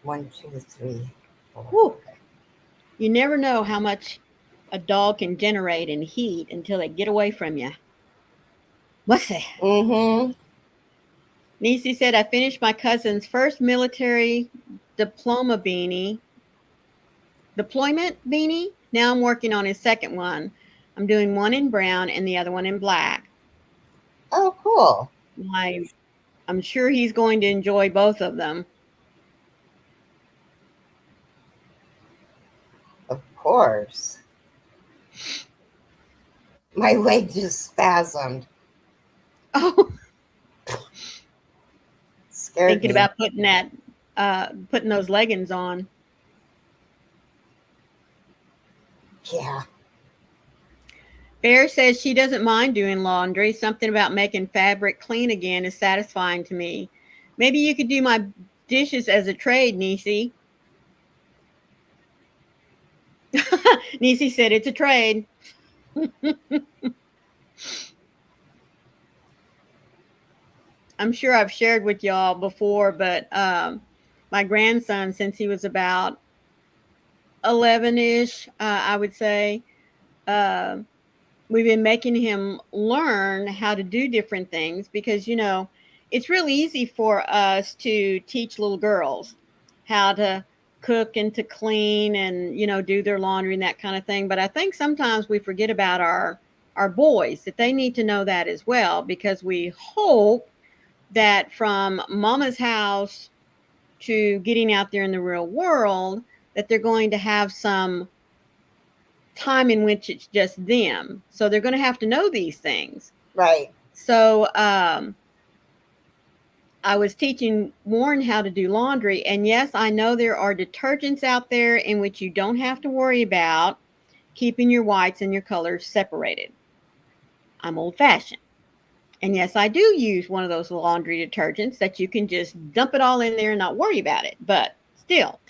1, 2, 3, 4. Whew. Okay. You never know how much a dog can generate in heat until they get away from you. What's that? Mm-hmm. Nisi said, I finished my cousin's first military deployment beanie. Now I'm working on his second one. I'm doing one in brown and the other one in black. Oh, cool. I'm sure he's going to enjoy both of them. Of course. My leg just spasmed. Oh, Scared thinking me. about putting those leggings on. Yeah. Bear says she doesn't mind doing laundry. Something about making fabric clean again is satisfying to me. Maybe you could do my dishes as a trade, Nisi. Nisi said it's a trade. I'm sure I've shared with y'all before, but my grandson, since he was about 11-ish, I would say. Uh, we've been making him learn how to do different things because, it's really easy for us to teach little girls how to cook and to clean and, do their laundry and that kind of thing. But I think sometimes we forget about our boys, that they need to know that as well, because we hope that from mama's house to getting out there in the real world, that they're going to have some time in which it's just them. So they're going to have to know these things. Right. So I was teaching Warren how to do laundry. And yes, I know there are detergents out there in which you don't have to worry about keeping your whites and your colors separated. I'm old fashioned. And yes, I do use one of those laundry detergents that you can just dump it all in there and not worry about it. But still.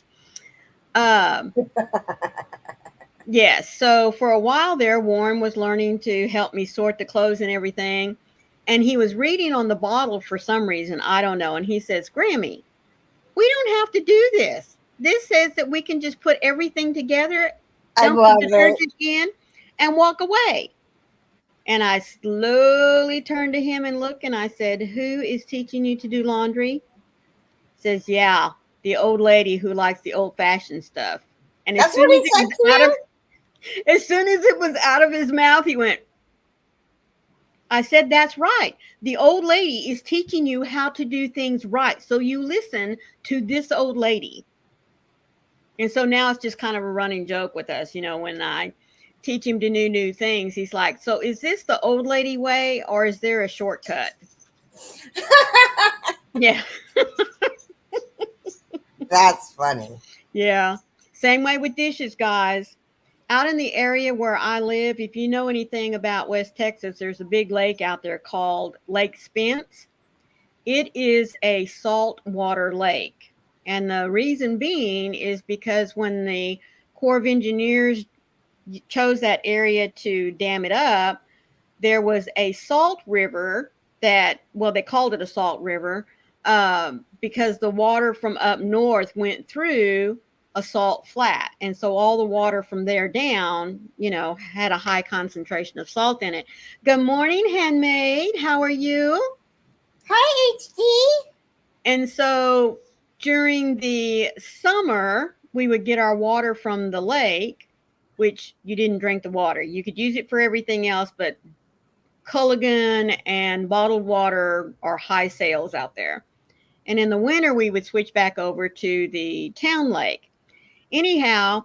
Yes. So for a while there, Warren was learning to help me sort the clothes and everything. And he was reading on the bottle for some reason. I don't know. And he says, Grammy, we don't have to do this. This says that we can just put everything together, dump the detergent in, and walk away. And I slowly turned to him and looked, and I said, who is teaching you to do laundry? He says, yeah, the old lady who likes the old-fashioned stuff. And as soon as it was out of his mouth, he went, I said, that's right. The old lady is teaching you how to do things right. So you listen to this old lady. And so now it's just kind of a running joke with us, when I teach him to do new things. He's like, so is this the old lady way or is there a shortcut? Yeah. That's funny. Yeah. Same way with dishes, guys. Out in the area where I live, if you know anything about West Texas, there's a big lake out there called Lake Spence. It is a saltwater lake. And the reason being is because when the Corps of Engineers chose that area to dam it up, there was a salt river they called it a salt river because the water from up north went through a salt flat. And so all the water from there down, had a high concentration of salt in it. Good morning, handmaid. How are you? Hi, HD. And so during the summer, we would get our water from the lake, which you didn't drink the water. You could use it for everything else, but Culligan and bottled water are high sales out there. And in the winter, we would switch back over to the town lake. Anyhow,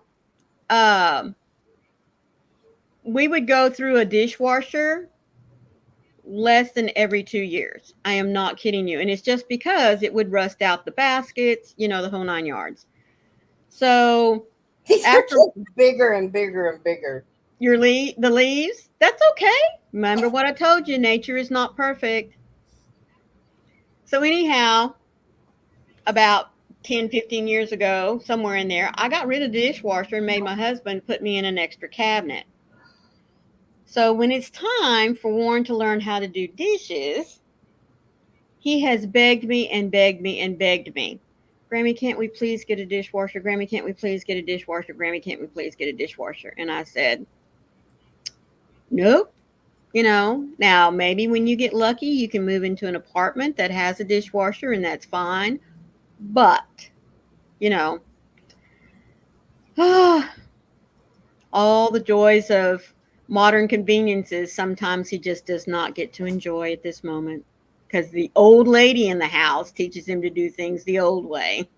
we would go through a dishwasher less than every 2 years. I am not kidding you. And it's just because it would rust out the baskets, the whole 9 yards. So these are getting bigger and bigger and bigger. The leaves? That's okay. Remember what I told you, nature is not perfect. So anyhow, about 10, 15 years ago, somewhere in there, I got rid of the dishwasher and made my husband put me in an extra cabinet. So when it's time for Warren to learn how to do dishes, he has begged me and begged me and begged me. Grammy, can't we please get a dishwasher? Grammy, can't we please get a dishwasher? Grammy, can't we please get a dishwasher? And I said, nope. Now maybe when you get lucky, you can move into an apartment that has a dishwasher and that's fine. But, all the joys of modern conveniences, sometimes he just does not get to enjoy at this moment because the old lady in the house teaches him to do things the old way.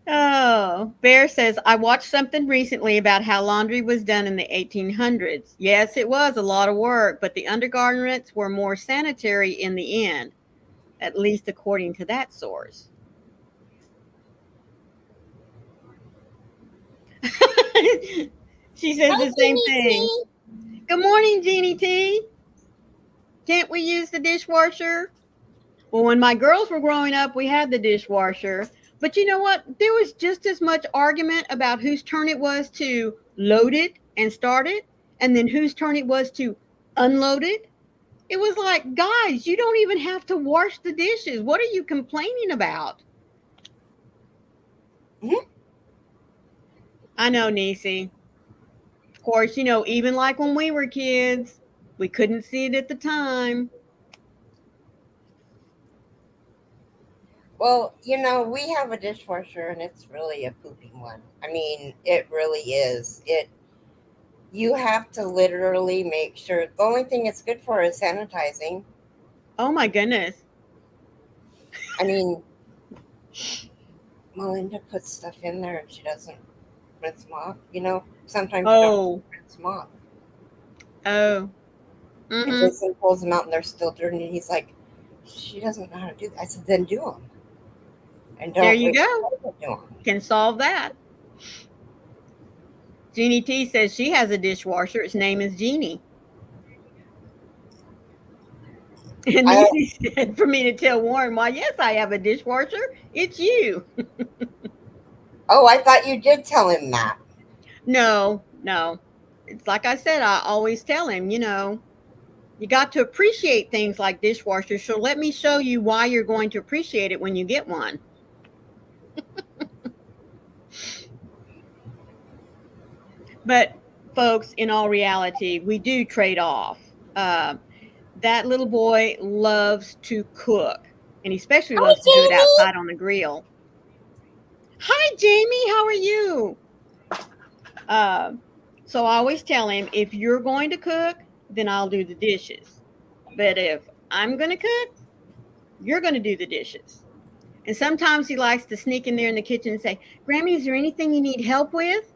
Oh, Bear says, I watched something recently about how laundry was done in the 1800s. Yes, it was a lot of work, but the undergarments were more sanitary in the end, at least according to that source. She says the same thing. Good morning, Jeannie T. Can't we use the dishwasher? Well, when my girls were growing up, we had the dishwasher. But you know what? There was just as much argument about whose turn it was to load it and start it, and then whose turn it was to unload it. It was like, guys, you don't even have to wash the dishes. What are you complaining about? Mhm. I know, Niecy. Of course, even like when we were kids, we couldn't see it at the time. Well, we have a dishwasher and it's really a pooping one. I mean, it really is. You have to literally make sure. The only thing it's good for is sanitizing. Oh my goodness. I mean, Melinda puts stuff in there and she doesn't rinse them off. Sometimes you don't Oh, rinse them off. oh. And Mm-hmm. Jason pulls them out and they're still dirty. And he's like, she doesn't know how to do that. I said, then do them. And There don't you wait go. for her to do them. Can solve that. Jeannie T says she has a dishwasher. Its name is Jeannie. And I, Niecy said for me to tell Warren, why, yes, I have a dishwasher. It's you. I thought you did tell him that. No, no. It's like I said, I always tell him, you got to appreciate things like dishwashers. So let me show you why you're going to appreciate it when you get one. But folks, in all reality, we do trade off. That little boy loves to cook, and he especially Hi, loves to do it Jamie. outside on the grill. Hi, Jamie. How are you? Uh, so I always tell him, if you're going to cook, then I'll do the dishes. But if I'm going to cook, you're going to do the dishes. And sometimes he likes to sneak in there in the kitchen and say, Grammy, is there anything you need help with?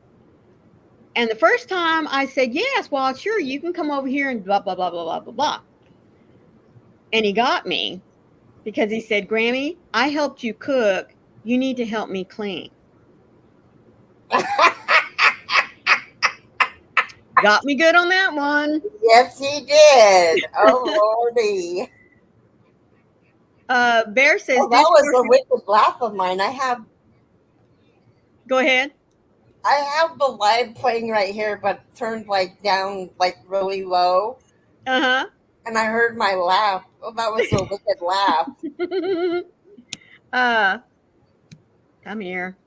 And the first time I said, yes, well, sure, you can come over here and blah, blah, blah, blah, blah, blah, blah. And he got me because he said, Grammy, I helped you cook. You need to help me clean. Got me good on that one. Yes, he did. Oh, Lordy. Bear says Oh, that was a dishwasher. wicked laugh of mine. Go ahead. I have the live playing right here, but turned like down, like really low. Uh And I heard my laugh. Oh, that was a wicked laugh. huh. uh, Come here.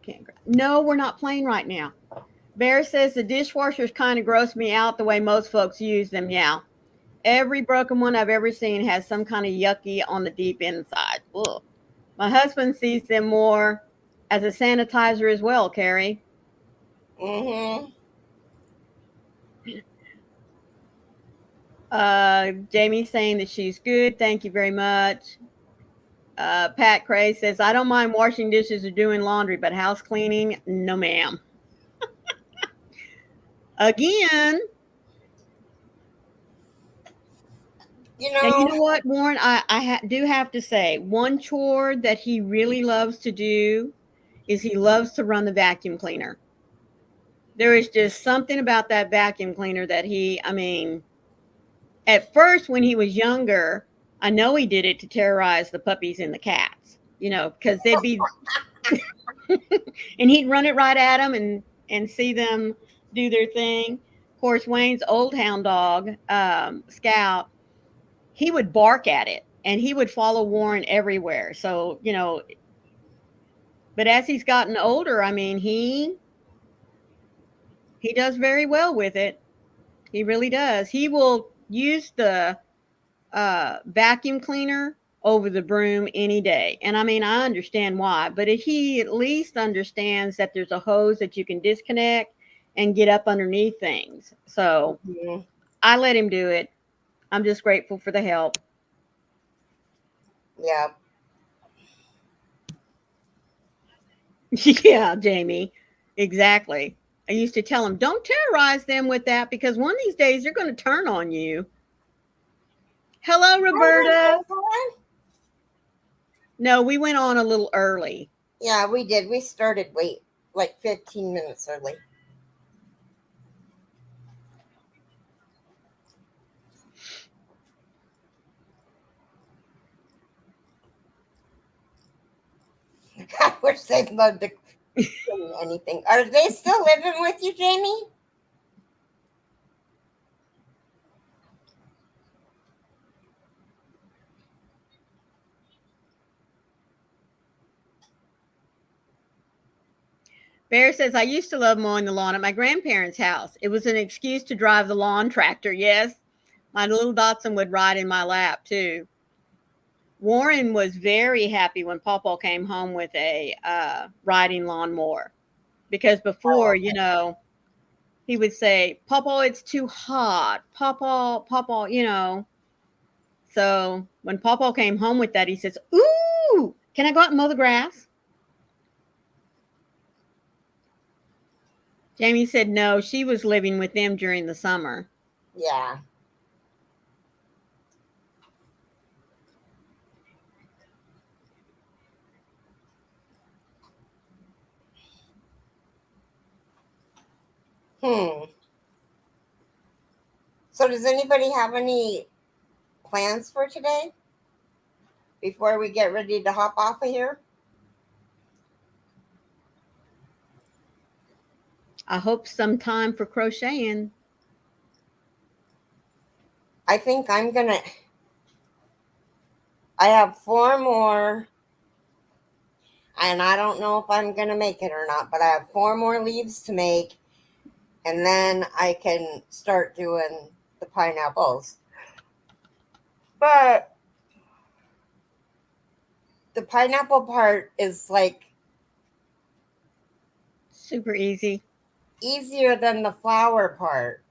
Can't. No, we're not playing right now. Bear says the dishwashers kind of gross me out the way most folks use them. Yeah. Every broken one I've ever seen has some kind of yucky on the deep inside. Ugh. My husband sees them more as a sanitizer as well, Keri. Mm-hmm. Jamie's saying that she's good. Thank you very much. Pat Cray says, I don't mind washing dishes or doing laundry, but house cleaning, no, ma'am. Again, You now you know, know what, Warren? I do have to say, one chore that he really loves to do is he loves to run the vacuum cleaner. There is just something about that vacuum cleaner that I mean, at first when he was younger, I know he did it to terrorize the puppies and the cats, because they'd be, and he'd run it right at them and see them do their thing. Of course, Wayne's old hound dog, Scout, he would bark at it and he would follow Warren everywhere. So, but as he's gotten older, I mean, he does very well with it. He really does. He will use the vacuum cleaner over the broom any day. And I mean, I understand why, but he at least understands that there's a hose that you can disconnect and get up underneath things. So mhm. I let him do it. I'm just grateful for the help. Yeah. Yeah, Jamie. Exactly. I used to tell him, don't terrorize them with that because one of these days they're going to turn on you. Hello, Roberta. No, we went on a little early. Yeah, we did. We started late, like 15 minutes early. I wish they'd love to do anything. Are they still living with you, Jamie? Bear says, I used to love mowing the lawn at my grandparents' house. It was an excuse to drive the lawn tractor. Yes, my little Dotson would ride in my lap, too. Warren was very happy when Pawpaw came home with a riding lawnmower. Because before, you know, he would say, Pawpaw, it's too hot. Pawpaw, you know. So when Pawpaw came home with that, he says, ooh, can I go out and mow the grass? Jamie said no, she was living with them during the summer. Yeah. So does anybody have any plans for today before we get ready to hop off of here? I hope some time for crocheting. I think I have 4 more, and I don't know if I'm gonna make it or not, but I have 4 more leaves to make, and then I can start doing the pineapples. But the pineapple part is like Super easy. easier than the flower part.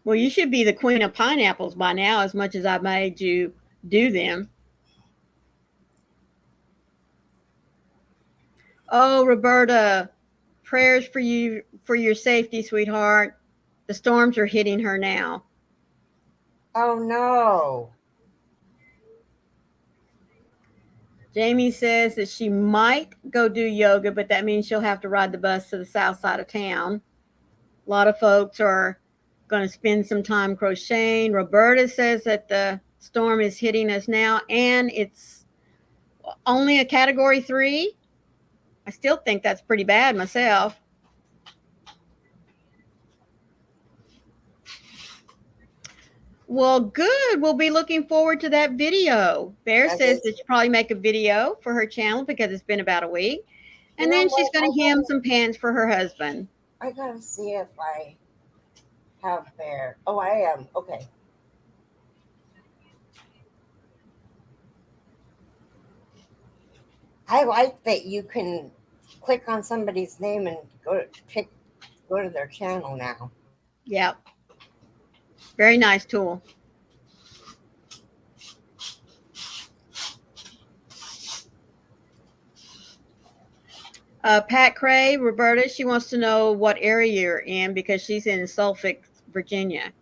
Well, you should be the queen of pineapples by now, as much as I made you do them. Oh, Roberta, prayers for you for your safety, sweetheart. The storms are hitting her now. Oh no. Jamie says that she might go do yoga, but that means she'll have to ride the bus to the south side of town. A lot of folks are going to spend some time crocheting. Roberta says that the storm is hitting us now, and it's only a category 3. I still think that's pretty bad myself. Well, good. We'll be looking forward to that video. Bear says that she'll probably make a video for her channel because it's been about a week. And then she's going to hem some pants for her husband. I gotta see if I have Bear. Oh, I am. Okay. I like that you can click on somebody's name and go to their channel now. Yep. Very nice tool. Pat Cray, Roberta, she wants to know what area you're in because she's in Suffolk, Virginia.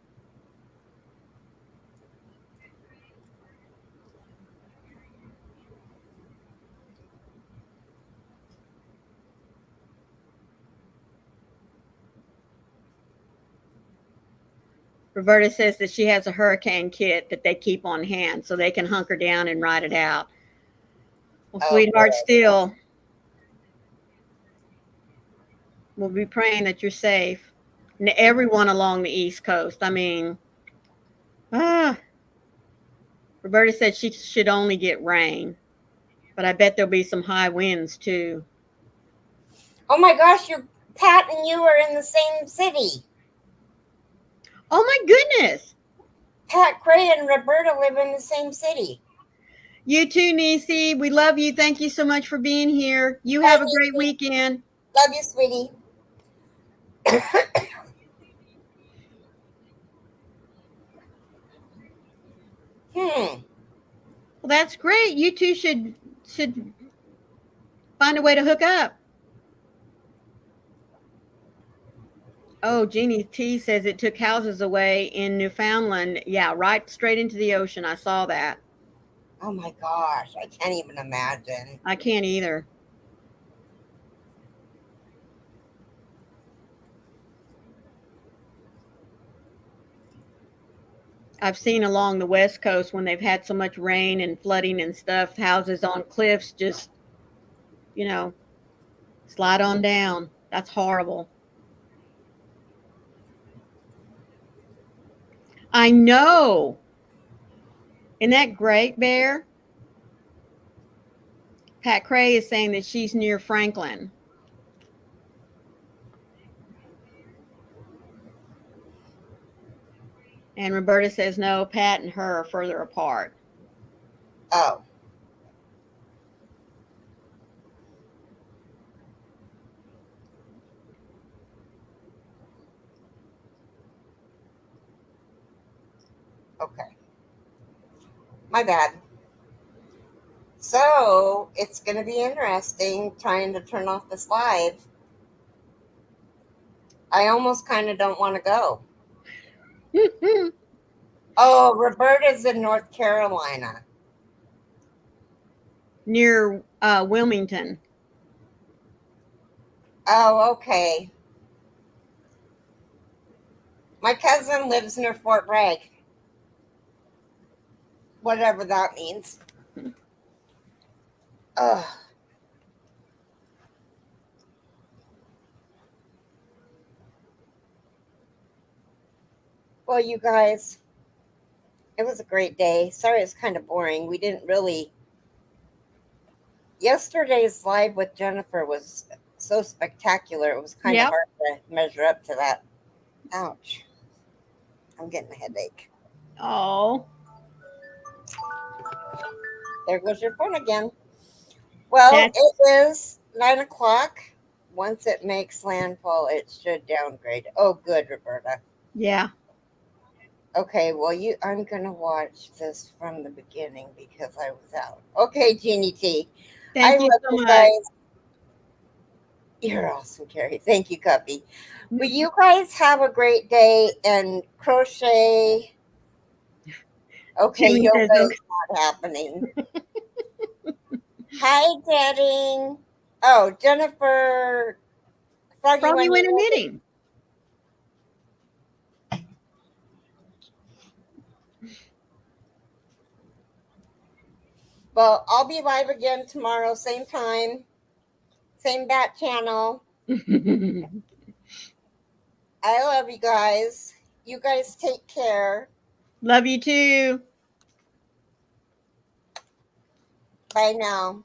Roberta says that she has a hurricane kit that they keep on hand so they can hunker down and ride it out. Well, sweetheart, still, we'll be praying that you're safe. And everyone along the East Coast. I mean, Roberta said she should only get rain, but I bet there'll be some high winds too. Oh my gosh, Pat and you are in the same city. Oh my goodness. Pat Cray and Roberta live in the same city. You too, Niecy. We love you. Thank you so much for being here. You have a great weekend. Love you, sweetie. Well, that's great. You two should find a way to hook up. Oh, Jeannie T says it took houses away in Newfoundland. Yeah, right straight into the ocean. I saw that. Oh my gosh, I can't even imagine. I can't either. I've seen along the West Coast when they've had so much rain and flooding and stuff, houses on cliffs just, you know, slide on down. That's horrible. I know. Isn't that great, Bear? Pat Cray is saying that she's near Franklin. And Roberta says no, Pat and her are further apart. Oh. Okay. My bad. So it's going to be interesting trying to turn off this live. I almost kind of don't want to go. Oh, Roberta's in North Carolina. Near Wilmington. Oh, okay. My cousin lives near Fort Bragg. Whatever that means. Ugh. Well, you guys, it was a great day. Sorry it's kind of boring. We didn't really. Yesterday's live with Jennifer was so spectacular. It was kind of hard to measure up to that. Ouch. I'm getting a headache. Oh. There goes your phone again. Well, it is 9 o'clock. Once it makes landfall, it should downgrade. Oh, good, Roberta. Yeah. Okay, well, I'm going to watch this from the beginning because I was out. Okay, Jeannie T. Thank you so much. Guys. You're awesome, Keri. Thank you, Guppy. Will you guys have a great day and crochet? Okay, yoga is not happening. Hi, Getting. Oh, Jennifer. Froggy Winter Knitting. Well, I'll be live again tomorrow, same time, same bat channel. I love you guys. You guys take care. Love you too. Bye now.